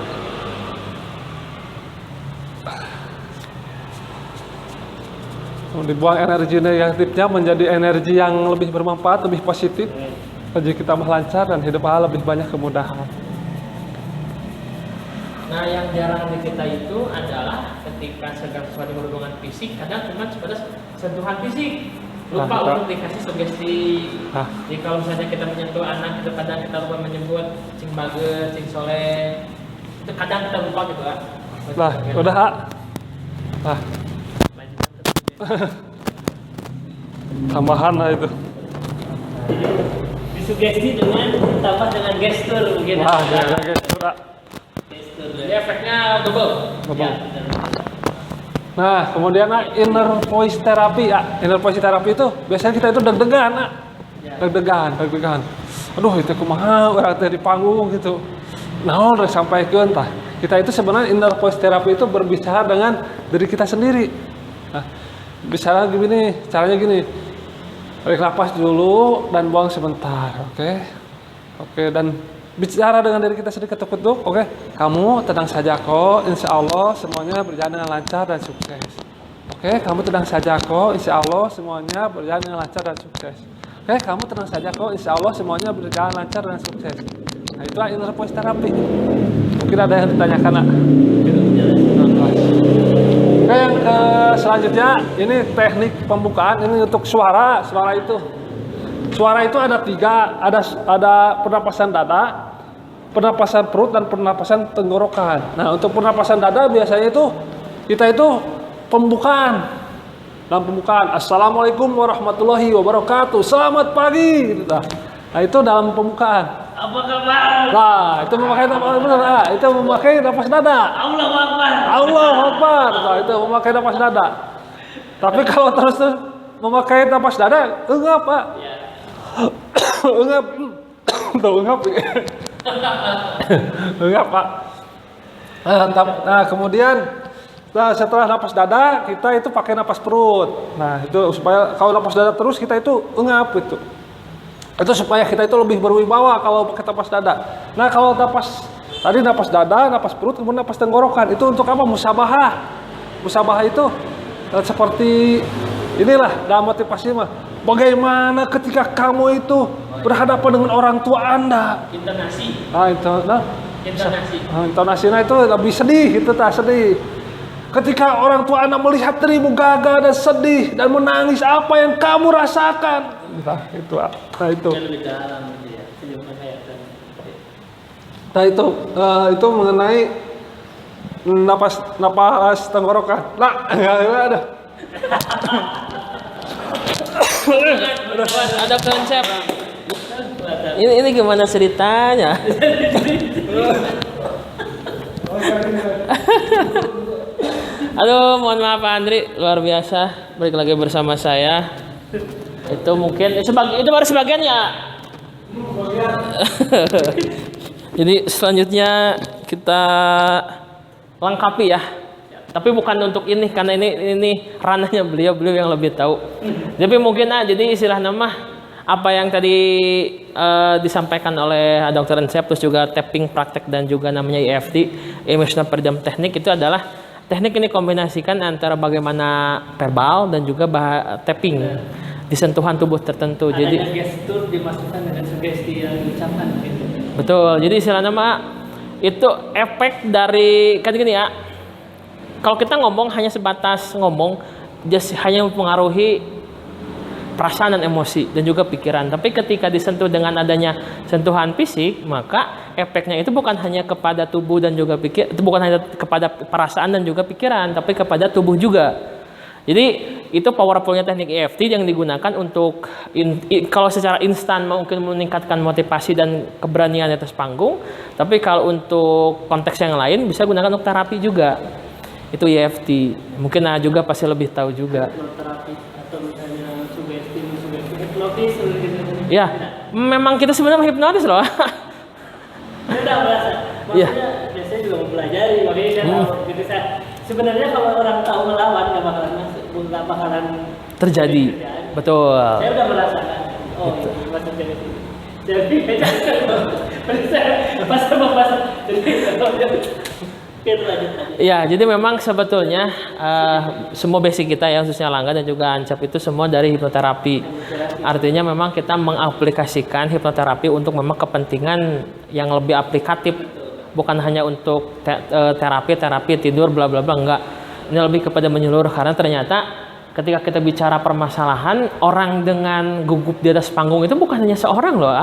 Dibuang energi negatifnya menjadi energi yang lebih bermanfaat, lebih positif. Jadi kita lancar dan hidup lebih banyak kemudahan. Nah, yang jarang di kita itu adalah ketika segala sesuatu berhubungan fisik, kadang cuma sebatas sentuhan fisik. Lupa untuk dikasih sugesti. Jadi kalau misalnya kita menyentuh anak, itu kadang kita lupa menyebut cing baget, cing soleh. Itu kadang kita lupa gitu kan. Lah, udah, Kak. Lah. Tambahan lah itu. Disugesti dengan tambah dengan gestur mungkin. Wah, dengan gestur. Gestur. Jadi efeknya double. Ya, Nah, kemudian inner voice therapy ya. Inner voice therapy itu biasanya kita itu deg-degan, deg-degan. Aduh, itu kumaha orang teh di panggung gitu. Nah, udah sampaikan tah. Kita itu sebenarnya inner voice therapy itu berbicara dengan diri kita sendiri. Nah, bicara gini, caranya gini. Tarik nafas dulu dan buang sebentar, oke, dan bicara dengan diri kita sendiri ketuk-ketuk, oke. Kamu tenang saja kok, insya Allah semuanya berjalan dengan lancar dan sukses. Oke, kamu tenang saja kok, insya Allah semuanya berjalan dengan lancar dan sukses. Oke, kamu tenang saja kok, insya Allah semuanya berjalan lancar dan sukses. Nah, itulah inner voice therapy. Mungkin ada yang ditanyakan, Nak? Oke, yang selanjutnya ini teknik pembukaan, ini untuk suara itu. Suara itu ada 3, ada pernapasan dada, pernapasan perut, dan pernapasan tenggorokan. Nah, untuk pernapasan dada biasanya itu kita itu pembukaan. Dalam pembukaan, Assalamualaikum warahmatullahi wabarakatuh, selamat pagi. Nah, itu dalam pembukaan. apa kabar? Nah, itu memakai itu memakai napas dada. Allahu Akbar. Allahu Akbar. Nah, itu memakai napas dada. Tapi kalau terus memakai napas dada, enggak, Pak. Ya. Enggak. Tuh enggak. Enggak, Pak. Nah, kemudian setelah napas dada, kita itu pakai napas perut. Nah, itu supaya kalau napas dada terus kita itu engap gitu. Itu supaya kita itu lebih berwibawa kalau pakai napas dada. Nah, kalau tadi napas dada, napas perut, kemudian napas tenggorokan. Itu untuk apa? Musabahah. Musabahah itu seperti inilah dalam motivasi mah. Bagaimana ketika kamu itu berhadapan dengan orang tua Anda? Intonasi. Intonasinya itu lebih sedih, itu tak sedih. Ketika orang tua Anda melihat dirimu gagal dan sedih dan menangis, apa yang kamu rasakan? Nah, itu. Lebih dalam gitu ya, penghayatan. Nah, itu mengenai napas tenggorokan. Nah, ada. Ada konsep. Ini gimana ceritanya? Aduh, mohon maaf Pak Andri, luar biasa. Balik lagi bersama saya. Itu mungkin itu baru sebagian ya. Jadi selanjutnya kita lengkapi ya. Tapi bukan untuk ini karena ini ranahnya beliau yang lebih tahu. Tapi mungkin jadi istilah nama apa yang tadi disampaikan oleh Dr. Ensep, terus juga tapping praktek dan juga namanya EFT, emotional freedom technique, itu adalah teknik ini kombinasikan antara bagaimana verbal dan juga tapping di sentuhan tubuh tertentu. Adanya Jadi gestur dimasukkan dengan sugesti yang diucapkan gitu. betul. Jadi istilah nama itu efek dari kan gini ya. Kalau kita ngomong hanya sebatas ngomong, hanya mempengaruhi perasaan dan emosi dan juga pikiran. Tapi ketika disentuh dengan adanya sentuhan fisik, maka efeknya itu bukan hanya kepada tubuh dan juga itu bukan hanya kepada perasaan dan juga pikiran, tapi kepada tubuh juga. Jadi itu powerfulnya teknik EFT yang digunakan untuk kalau secara instan mungkin meningkatkan motivasi dan keberanian di atas panggung. Tapi kalau untuk konteks yang lain bisa gunakan untuk terapi juga. Itu EFT. Mungkin juga pasti lebih tahu juga. Terapi atau misalnya sugesti hipnotis gitu. Ya, memang kita sebenarnya hipnotis loh. Saya udah merasa. Maksudnya biasanya juga mempelajari, makanya saya tahu gitu. Sebenarnya kalau orang tahu melawan nggak bakalan Terjadi. Betul. Saya udah merasakan. Oh, ini maksudnya gitu. Jadi pas Ya, jadi memang sebetulnya semua basic kita ya, khususnya Langga dan juga Ancap itu semua dari hipnoterapi. Artinya memang kita mengaplikasikan hipnoterapi untuk memang kepentingan yang lebih aplikatif, bukan hanya untuk terapi tidur bla bla bla, enggak. Ini lebih kepada menyeluruh karena ternyata ketika kita bicara permasalahan orang dengan gugup di atas panggung itu bukan hanya seorang loh.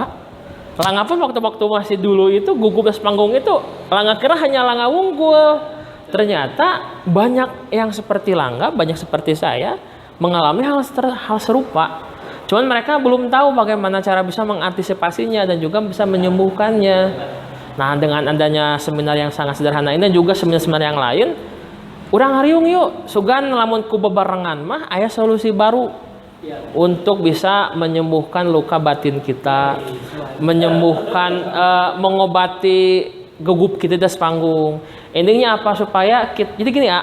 Langga pun waktu-waktu masih dulu itu gugup di atas panggung itu Langga kira hanya Langga unggul. Ternyata banyak yang seperti Langga, banyak seperti saya mengalami hal serupa. Cuman mereka belum tahu bagaimana cara bisa mengantisipasinya dan juga bisa menyembuhkannya. Nah, dengan adanya seminar yang sangat sederhana ini dan juga seminar-seminar yang lain, urang hariung yuk, sugan lamun ku bebarengan mah aya solusi baru untuk bisa menyembuhkan luka batin kita, menyembuhkan, mengobati gugup kita di atas panggung. Endingnya apa? Supaya kita, jadi gini ya,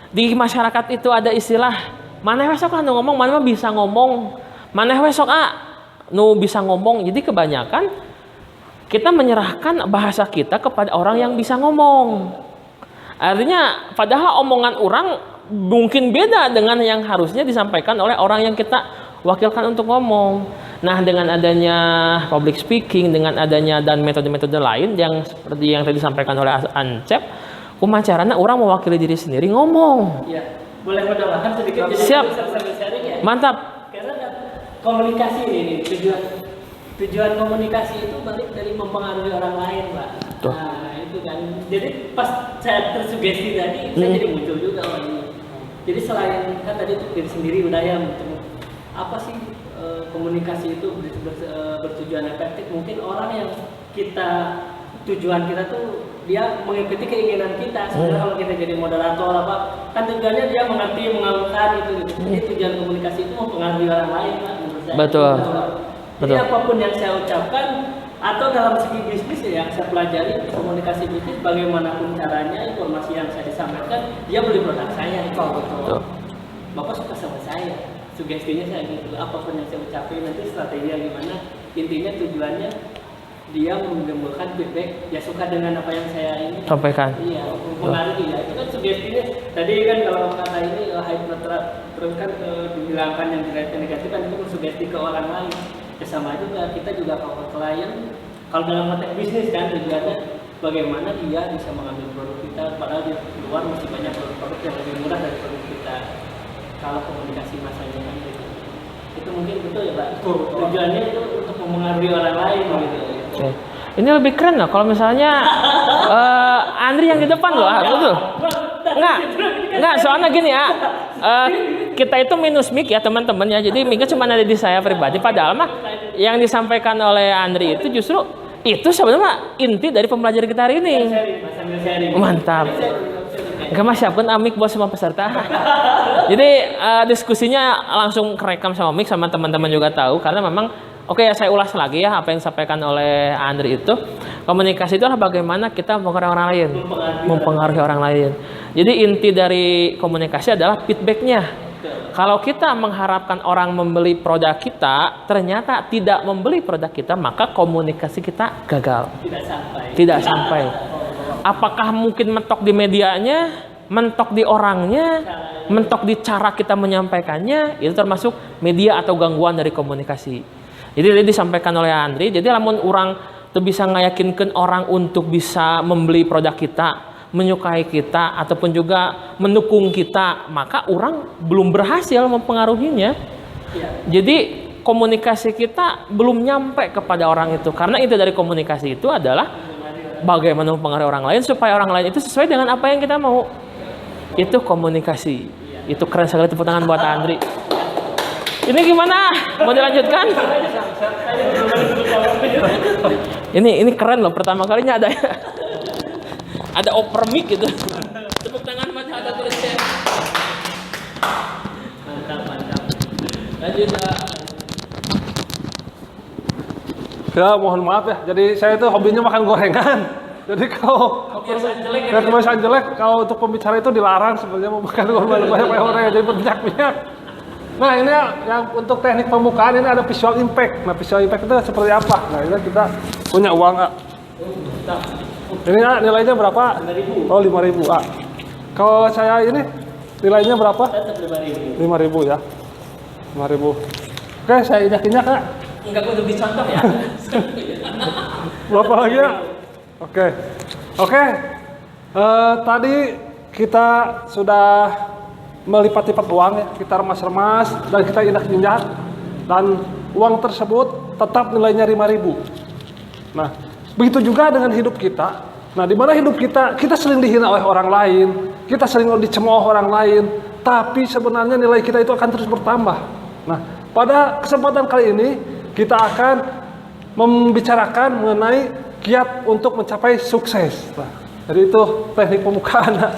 di masyarakat itu ada istilah, mana besok nu ngomong, mana bisa ngomong, mana besok nu bisa ngomong. Jadi kebanyakan kita menyerahkan bahasa kita kepada orang yang bisa ngomong. Artinya padahal omongan orang mungkin beda dengan yang harusnya disampaikan oleh orang yang kita wakilkan untuk ngomong. Nah, dengan adanya public speaking, dengan adanya dan metode-metode lain yang seperti yang tadi disampaikan oleh Ancep, kumacarana orang mewakili diri sendiri ngomong. Iya, boleh menambahkan sedikit. Siap. Ya. Mantap. Karena komunikasi ini tujuan komunikasi itu balik dari mempengaruhi orang lain, Pak. Tuh. Nah, itu kan. Jadi pas saya tersugesti tadi, saya jadi muncul juga ini. Jadi selain kan tadi diri sendiri udah ya, apa sih komunikasi itu bertujuan efektif? Mungkin orang yang tujuan kita tuh dia mengikuti keinginan kita. Sebenarnya kalau kita jadi moderator apa, kan tujuannya dia mengerti, mengalurkan itu. Jadi tujuan komunikasi itu mempengaruhi orang lain, Pak, menurut saya. Betul. Jadi apapun yang saya ucapkan Atau dalam segi bisnis ya, yang saya pelajari komunikasi bisnis, bagaimanapun caranya informasi yang saya disampaikan dia beli produk saya itu. Betul. Bapak suka sama saya, sugestinya saya gitu, apapun yang saya ucapin nanti strateginya gimana, intinya tujuannya dia menimbulkan feedback, ya suka dengan apa yang saya ini Sampaikan. iya, mempengaruhi ya, itu kan sugestinya tadi kan kalau kata ini hypnoterapy terus kan dihilangkan yang negatif kan itu sugesti ke orang lain. Ya sama juga, kita juga kalau klien, kalau dalam konteks bisnis kan tujuannya bagaimana dia bisa mengambil produk kita, padahal di luar masih banyak produk-produk yang lebih murah dari produk kita. Kalau komunikasi masanya kan gitu. Itu mungkin betul ya Pak? Tujuannya itu untuk mempengaruhi orang lain gitu. Oke. Ini lebih keren loh kalau misalnya Andri yang di depan loh, betul. Enggak, soalnya gini ya. Kita itu minus mic ya teman-teman ya. Jadi mic cuma ada di saya pribadi. Padahal mah yang disampaikan oleh Andri itu justru itu sebenarnya inti dari pembelajaran kita hari ini. Mantap. Enggak mas siapkan mic buat semua peserta. Jadi diskusinya langsung kerekam sama mic sama teman-teman juga tahu karena memang oke ya saya ulas lagi ya apa yang disampaikan oleh Andri itu. Komunikasi itu adalah bagaimana kita mempengaruhi orang lain, mempengaruhi orang lain. Jadi inti dari komunikasi adalah feedbacknya. Kalau kita mengharapkan orang membeli produk kita, ternyata tidak membeli produk kita, maka komunikasi kita gagal. Tidak sampai. Apakah mungkin mentok di medianya, mentok di orangnya, mentok di cara kita menyampaikannya, itu termasuk media atau gangguan dari komunikasi. Jadi tadi disampaikan oleh Andri, jadi lamun orang tuh bisa ngayakinkan orang untuk bisa membeli produk kita, menyukai kita, ataupun juga mendukung kita, maka orang belum berhasil mempengaruhinya. Jadi komunikasi kita belum nyampe kepada orang itu, karena itu dari komunikasi itu adalah bagaimana mempengaruhi orang lain supaya orang lain itu sesuai dengan apa yang kita mau. Itu komunikasi. Itu keren sekali, tepuk tangan buat Andri. Ini gimana? Mau dilanjutkan? Ini keren loh, pertama kalinya ada oper mic gitu. Tepuk tangan buat ada tulisnya. Mantap. Lanjut. Ya mohon maaf ya, jadi saya itu hobinya makan gorengan. Jadi kalau kebiasaan jelek, kalau untuk pembicara itu dilarang sebenarnya mau makan gorengan banyak orang jadi berminyak-minyak. Nah ini yang untuk teknik pembukaan ini ada visual impact. Nah visual impact itu seperti apa? Nah ini kita punya uang A. Ini A nilainya berapa? 5.000. Oh 5.000 A. Kalau saya ini nilainya berapa? 5.000 ya. 5.000. Oke saya injak-injak Kak. Enggak untuk dicontoh ya. Berapa lagi ya? Oke. Tadi kita sudah melipat-lipat uang ya, kita remas-remas dan kita injak-injak dan uang tersebut tetap nilainya 5.000. Nah, begitu juga dengan hidup kita. Nah, di mana hidup kita sering dihina oleh orang lain, kita sering dicemooh orang lain, tapi sebenarnya nilai kita itu akan terus bertambah. Nah, pada kesempatan kali ini kita akan membicarakan mengenai kiat untuk mencapai sukses. Nah, jadi itu teknik pembukaan. Nah,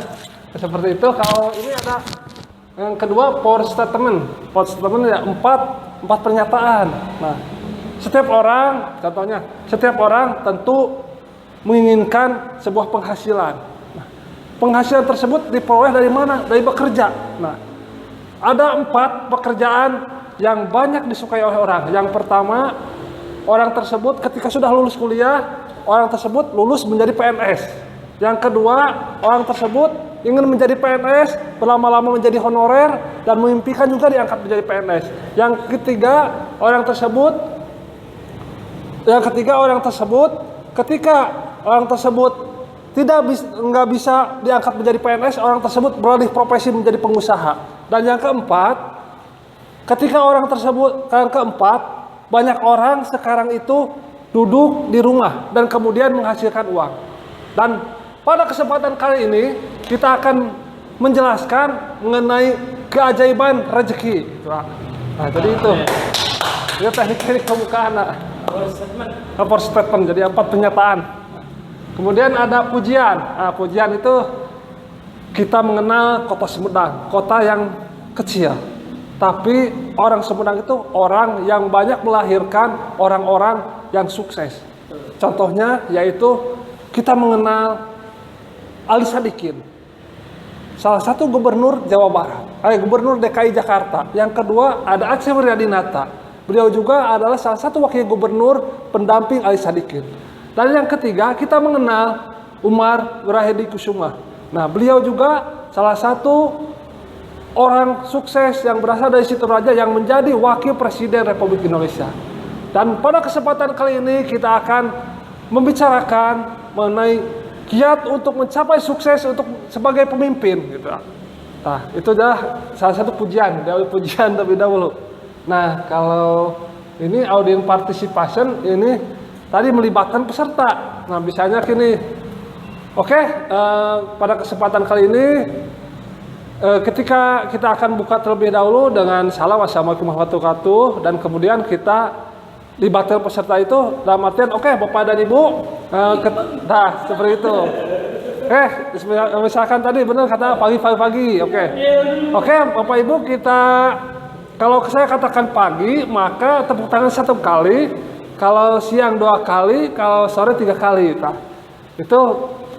seperti itu. Kalau ini ada yang kedua power statement. Power statement ya 4 pernyataan. Nah, setiap orang tentu menginginkan sebuah penghasilan. Nah, penghasilan tersebut diperoleh dari mana? Dari bekerja. Nah, ada 4 pekerjaan yang banyak disukai oleh orang. Yang pertama, orang tersebut ketika sudah lulus kuliah, orang tersebut lulus menjadi PNS. Yang kedua, orang tersebut ingin menjadi PNS, berlama-lama menjadi honorer, dan memimpikan juga diangkat menjadi PNS. Yang ketiga, orang tersebut ketika orang tersebut nggak bisa diangkat menjadi PNS, orang tersebut beralih profesi menjadi pengusaha. Dan yang keempat, banyak orang sekarang itu duduk di rumah dan kemudian menghasilkan uang. Dan pada kesempatan kali ini kita akan menjelaskan mengenai keajaiban rezeki. Nah, jadi itu teknik pembukaan. Power statement. Jadi 4 pernyataan. Kemudian ada pujian. Nah, pujian itu kita mengenal kota Sumedang, kota yang kecil. Tapi orang Sumedang itu orang yang banyak melahirkan orang-orang yang sukses. Contohnya yaitu kita mengenal Ali Sadikin, salah satu gubernur Jawa Barat, gubernur DKI Jakarta. Yang kedua ada Aceh Wiryadinata. Beliau juga adalah salah satu wakil gubernur pendamping Ali Sadikin. Dan yang ketiga kita mengenal Umar Wirahadi Kusuma. Nah, beliau juga salah satu orang sukses yang berasal dari Situraja yang menjadi wakil presiden Republik Indonesia. Dan pada kesempatan kali ini kita akan membicarakan mengenai kiat untuk mencapai sukses untuk sebagai pemimpin gitu. Nah, itu adalah salah satu pujian terlebih dahulu. Nah, kalau ini audience participation ini tadi melibatkan peserta. Nah, misalnya gini. Oke, pada kesempatan kali ini ketika kita akan buka terlebih dahulu dengan salam wassalamualaikum warahmatullahi wabarakatuh, dan kemudian kita libatkan peserta itu dalam artian oke, Bapak dan Ibu, nah seperti itu. Misalkan tadi benar kata pagi. Oke, Bapak Ibu, kita kalau saya katakan pagi maka tepuk tangan 1 kali, kalau siang 2 kali, kalau sore 3 kali. Nah, itu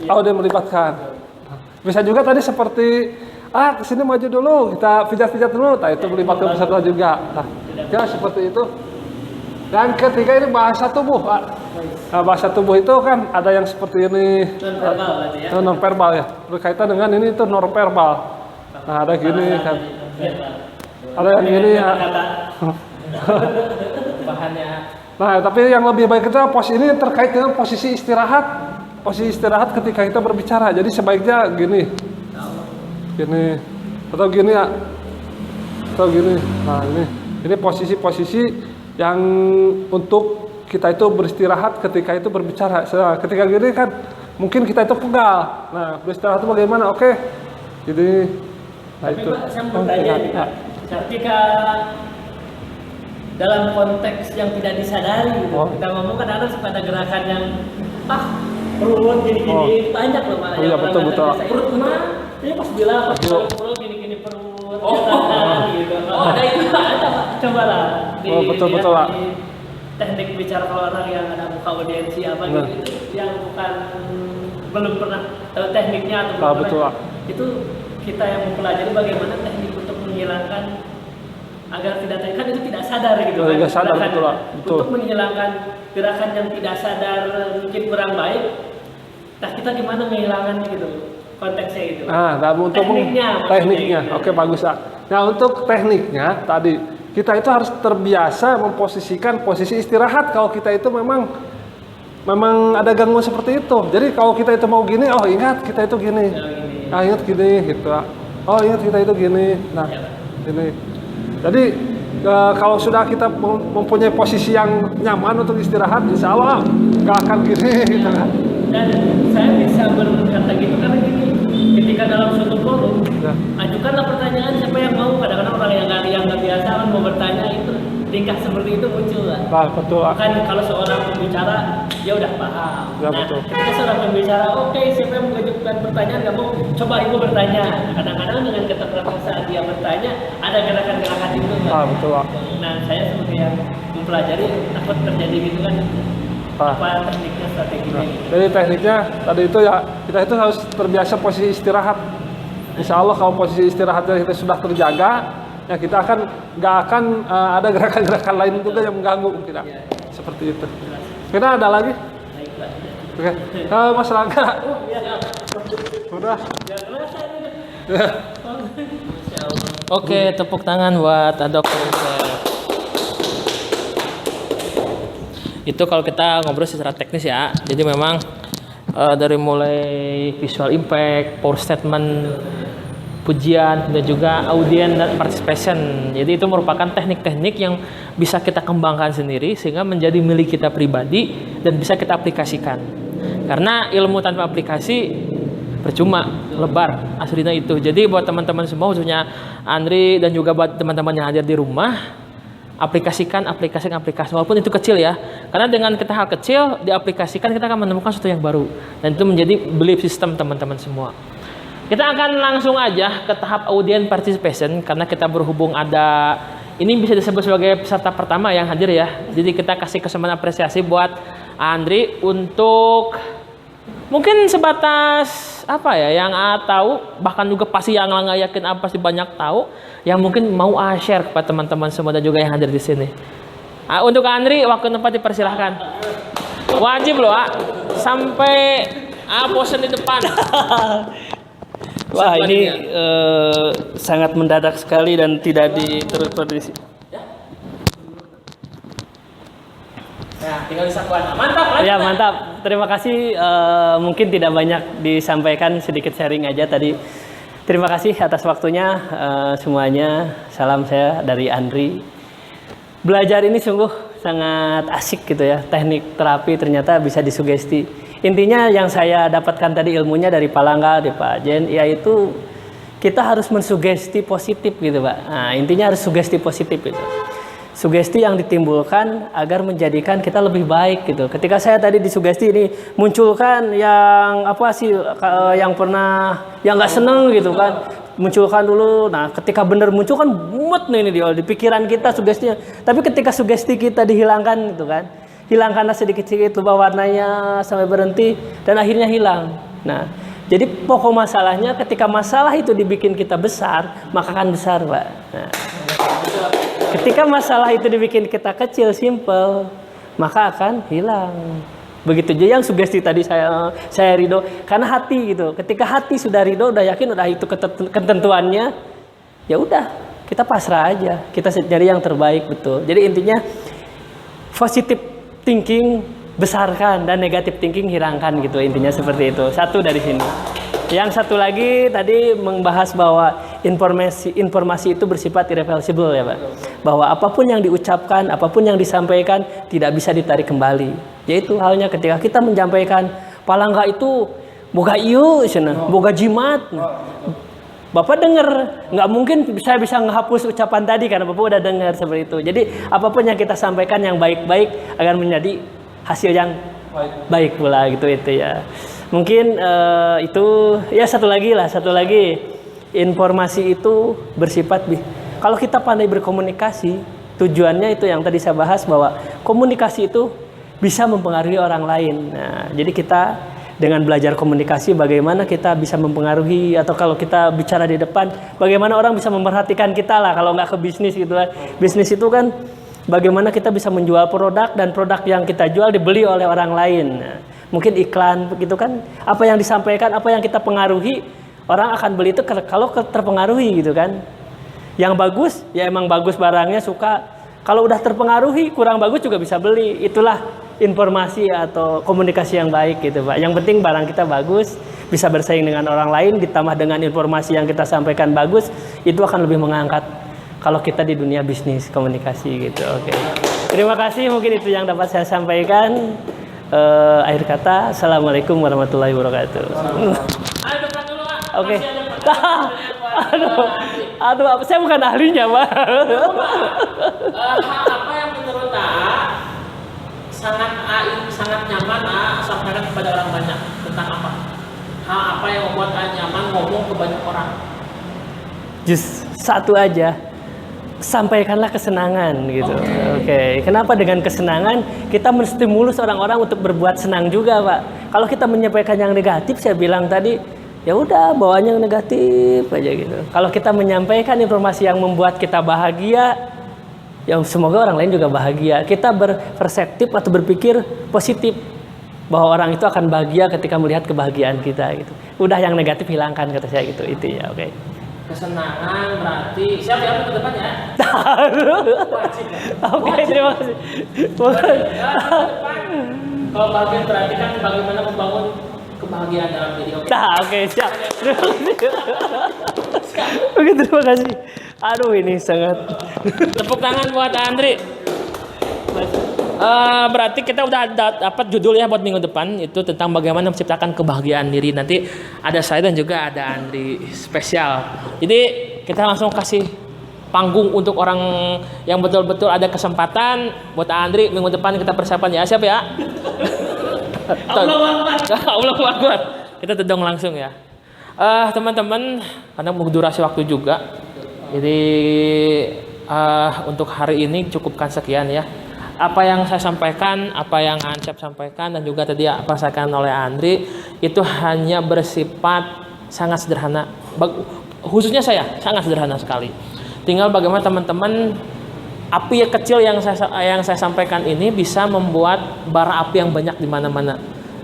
audio melibatkan. Bisa juga tadi seperti kesini maju dulu, kita pijat-pijat dulu. Nah, itu melibatkan peserta juga. Nah, ya seperti itu. Dan ketiga ini bahasa tubuh, Pak. Nah, bahasa tubuh itu kan ada yang seperti ini. Non-verbal berarti ya. Non-verbal ya. Berkaitan dengan ini itu non-verbal. Nah, ada gini kan. Ada yang gini ya. Bahannya. Nah, tapi yang lebih baik itu posisi ini terkait dengan posisi istirahat. Posisi istirahat ketika kita berbicara. Jadi sebaiknya gini. Gini. Atau gini ya. Atau gini. Nah, ini posisi-posisi yang untuk kita itu beristirahat ketika itu berbicara. Nah, ketika gini kan mungkin kita itu pegal. Nah, beristirahat itu bagaimana? Oke. Jadi Tapi itu. Pak, saya mau tanya nih, Pak. Ketika dalam konteks yang tidak disadari gitu. Kita ngomong kadang-kadang suka ada gerakan yang perut gini-gini banyak loh malah. Iya, betul. Perut mah ini pas bilang perut gini-gini perut. Gitu. Ada itu ada Pak. Coba lah. Betul lah. Teknik bicara kalau orang yang ada muka audiensi apa gitu yang bukan belum pernah tahu tekniknya atau belum pernah. Itu kita yang mempelajari bagaimana teknik untuk menghilangkan agar tidak kan itu tidak sadar gitu kan. Tidak sadar, betul. Untuk menghilangkan gerakan yang tidak sadar mungkin kurang baik. Nah, kita gimana menghilangkannya gitu konteksnya itu. Nah, untuk tekniknya. Oke, bagus lah. Nah, untuk tekniknya tadi kita itu harus terbiasa memposisikan posisi istirahat kalau kita itu memang ada gangguan seperti itu. Jadi kalau kita itu mau gini, ingat kita itu gini. Ingat gini gitu. Ingat kita itu gini. Nah, gini. Jadi kalau sudah kita mempunyai posisi yang nyaman untuk istirahat, insya Allah nggak akan gini gitu kan. Dan saya bisa berkata gitu karena gini, ketika dalam suatu forum, ajukanlah pertanyaan siapa yang mau. Kadang-kadang orang yang nggak biasa kan mau bertanya itu tingkah seperti itu muncul lah. Nah, betul. Kan kalau seorang pembicara dia udah paham. Ya, nah, betul. ketika seorang pembicara, siapa yang mengajukan pertanyaan nggak mau, coba ibu bertanya. Kadang-kadang dengan keterangan saat dia bertanya ada gerakan-gerakan itu. Nah, betul. Nah, saya seperti yang mempelajari takut terjadi gitu kan. Apa tekniknya, strateginya? Jadi tekniknya tadi itu ya kita itu harus terbiasa posisi istirahat. Insya Allah kalau posisi istirahatnya kita sudah terjaga, ya kita nggak akan ada gerakan-gerakan lain juga yang mengganggu kita. Seperti itu. Kita ada lagi? Oke. Mas Rangga. Udah. Oke, tepuk tangan buat Dr. Itu kalau kita ngobrol secara teknis ya. Jadi memang dari mulai visual impact, power statement, pujian, dan juga audience dan participation. Jadi itu merupakan teknik-teknik yang bisa kita kembangkan sendiri sehingga menjadi milik kita pribadi dan bisa kita aplikasikan. Karena ilmu tanpa aplikasi percuma, lebar aslinya itu. Jadi buat teman-teman semua, khususnya Andri dan juga buat teman-teman yang hadir di rumah, aplikasi walaupun itu kecil ya, karena dengan kita hal kecil diaplikasikan kita akan menemukan sesuatu yang baru dan itu menjadi belief system teman-teman semua. Kita akan langsung aja ke tahap audience participation karena kita berhubung ini bisa disebut sebagai peserta pertama yang hadir ya, jadi kita kasih kesempatan apresiasi buat Andri untuk mungkin sebatas apa ya yang tahu, bahkan juga pasti yang nggak yakin apa sih banyak tahu, yang mungkin mau share kepada teman-teman semua dan juga yang hadir di sini. Untuk Andri, waktu tempat dipersilahkan. Wajib loh, sampai bosan di depan. Wah, ini sangat mendadak sekali dan tidak diterus-terus. Nah, tinggal disakuan. Mantap. Ya, mantap. Terima kasih. Mungkin tidak banyak disampaikan, sedikit sharing aja tadi. Terima kasih atas waktunya semuanya. Salam saya dari Andri. Belajar ini sungguh sangat asik gitu ya. Teknik terapi ternyata bisa disugesti. Intinya yang saya dapatkan tadi ilmunya dari Pak Langga, dari Pak Jen, yaitu kita harus mensugesti positif gitu Pak. Nah, intinya harus sugesti positif itu. Sugesti yang ditimbulkan agar menjadikan kita lebih baik gitu. Ketika saya tadi disugesti ini munculkan yang apa sih yang pernah yang nggak seneng gitu kan, munculkan dulu. Nah, ketika benar muncul kan mumet nih ini di pikiran kita sugestinya. Tapi ketika sugesti kita dihilangkan gitu kan, hilangkanlah sedikit-sedikit lupa warnanya sampai berhenti dan akhirnya hilang. Nah, jadi pokok masalahnya ketika masalah itu dibikin kita besar, maka akan besar, Pak. Nah, ketika masalah itu dibikin kita kecil, simple, maka akan hilang. Begitu juga yang sugesti tadi saya ridho karena hati gitu. Ketika hati sudah ridho, udah yakin, udah itu ketentuannya, ya udah kita pasrah aja. Kita cari yang terbaik betul. Jadi intinya positive thinking besarkan dan negatif thinking hilangkan gitu, intinya seperti itu. Satu dari sini. Yang satu lagi tadi membahas bahwa informasi itu bersifat irreversible ya Pak. Bahwa apapun yang diucapkan, apapun yang disampaikan tidak bisa ditarik kembali. Yaitu halnya ketika kita menyampaikan Pak Langga itu boga ieu cenah, boga jimat. Bapak dengar, nggak mungkin saya bisa menghapus ucapan tadi karena Bapak udah dengar seperti itu. Jadi apapun yang kita sampaikan yang baik-baik akan menjadi hasil yang baik pula gitu itu ya. Mungkin itu ya satu lagi informasi itu bersifat kalau kita pandai berkomunikasi, tujuannya itu yang tadi saya bahas bahwa komunikasi itu bisa mempengaruhi orang lain. Nah, jadi kita dengan belajar komunikasi bagaimana kita bisa mempengaruhi, atau kalau kita bicara di depan bagaimana orang bisa memperhatikan kita lah kalau nggak ke bisnis gitu lah. Bisnis itu kan bagaimana kita bisa menjual produk dan produk yang kita jual dibeli oleh orang lain. Nah, mungkin iklan begitu kan, apa yang disampaikan, apa yang kita pengaruhi, orang akan beli itu kalau terpengaruhi gitu kan. Yang bagus ya emang bagus barangnya, suka. Kalau udah terpengaruhi kurang bagus juga bisa beli. Itulah informasi atau komunikasi yang baik gitu Pak. Yang penting barang kita bagus, bisa bersaing dengan orang lain, ditambah dengan informasi yang kita sampaikan bagus, itu akan lebih mengangkat kalau kita di dunia bisnis komunikasi gitu. Oke. Terima kasih, mungkin itu yang dapat saya sampaikan. Akhir kata, assalamualaikum warahmatullahi wabarakatuh. Oke. Aduh, saya bukan ahlinya, Pak. Apa yang menurut sangat nyaman sampaikan kepada orang banyak tentang apa? Hal apa yang membuat nyaman ngomong ke banyak orang? Just satu aja. Sampaikanlah kesenangan gitu. Oke. Kenapa dengan kesenangan kita menstimulus orang-orang untuk berbuat senang juga, Pak. Kalau kita menyampaikan yang negatif, saya bilang tadi, ya udah bawaannya yang negatif aja gitu. Kalau kita menyampaikan informasi yang membuat kita bahagia, ya semoga orang lain juga bahagia. Kita berperseptif atau berpikir positif bahwa orang itu akan bahagia ketika melihat kebahagiaan kita gitu. Udah yang negatif hilangkan kata saya gitu. Itu ya, oke. Kesenangan berarti siapa yang ke depan ya? Oke, terima kasih. Kalau bagian berarti kan bagaimana membangun kebahagiaan dalam diri. Oke, siap. Oke, terima kasih. Aduh, ini sangat. Tepuk tangan buat Andri. Berarti kita udah dapat judul ya buat minggu depan, itu tentang bagaimana menciptakan kebahagiaan diri. Nanti ada saya dan juga ada Andri spesial. Jadi kita langsung kasih panggung untuk orang yang betul-betul ada kesempatan. Buat Andri minggu depan kita persiapan ya, siap ya? Allah Akbar. Kita tedong langsung ya. Teman-teman, karena mau durasi waktu juga. Jadi untuk hari ini cukupkan sekian ya. apa yang saya sampaikan, apa yang Ancep sampaikan, dan juga tadi apa disampaikan oleh Andri, itu hanya bersifat sangat sederhana. Khususnya saya, sangat sederhana sekali. Tinggal bagaimana teman-teman api kecil yang saya sampaikan ini bisa membuat bara api yang banyak di mana-mana.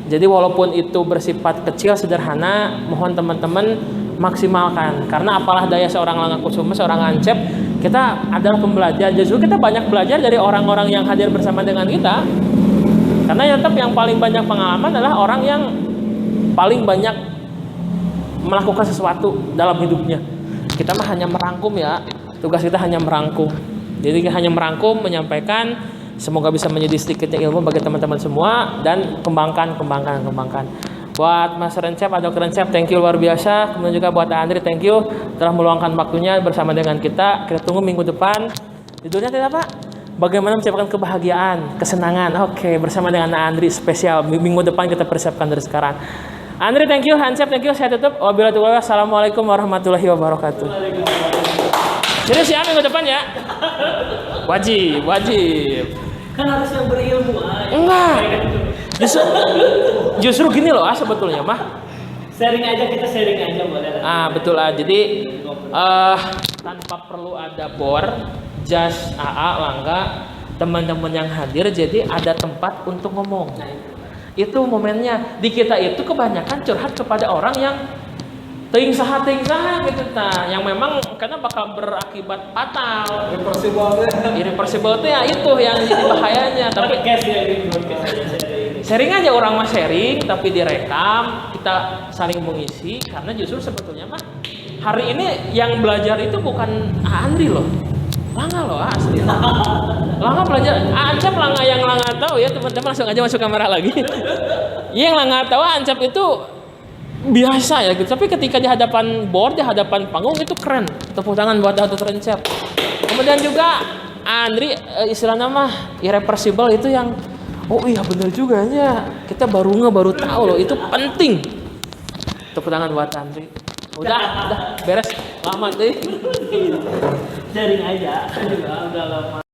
Jadi walaupun itu bersifat kecil, sederhana, mohon teman-teman maksimalkan. Karena apalah daya seorang Langga Kusuma, seorang Ancep, kita adalah pembelajar. Justru kita banyak belajar dari orang-orang yang hadir bersama dengan kita. Karena yang paling banyak pengalaman adalah orang yang paling banyak melakukan sesuatu dalam hidupnya. Kita mah hanya merangkum ya. Tugas kita hanya merangkum. Jadi hanya merangkum, menyampaikan. Semoga bisa menjadi sedikitnya ilmu bagi teman-teman semua dan kembangkan. Buat Mas Rencep, Dr. Rencep, thank you luar biasa. Kemudian juga buat Andri, thank you telah meluangkan waktunya bersama dengan kita. Kita tunggu minggu depan. Judulnya tidak Pak? Bagaimana menciptakan kebahagiaan, kesenangan. Oke, bersama dengan Andri spesial. Minggu depan kita persiapkan dari sekarang. Andri, thank you. Hancep, thank you. Saya tutup. Wabillahi Assalamualaikum warahmatullahi wabarakatuh. Serius ya minggu depan ya? Wajib. Kan harus yang berilmu aja. Enggak. Justru gini loh sebetulnya mah. Sharing aja boleh. Betul Jadi tanpa perlu ada bor, just AA, Langga, teman-teman yang hadir, jadi ada tempat untuk ngomong. Itu momennya. Di kita itu kebanyakan curhat kepada orang yang ting saha gitu yang memang karena bakal berakibat fatal. Irreversible ya itu yang jadi bahayanya. Tapi sharing aja, orang mah sharing tapi direkam, kita saling mengisi. Karena justru sebetulnya mah hari ini yang belajar itu bukan Andri loh, Langga loh asli. Langga belajar, Ancep Langga yang Langga tahu ya teman-teman, langsung aja masuk kamera lagi. Yang Langga tahu Ancep itu biasa ya gitu, tapi ketika di hadapan board, di hadapan panggung itu keren. Tepuk tangan buat Dr. Rencep. Kemudian juga Andri istilahnya mah irreversible itu yang oh iya bener juga ya, kita baru tahu loh, itu penting. Tepuk tangan buat Andri. Udah beres lama deh. Sharing aja. Udah lama.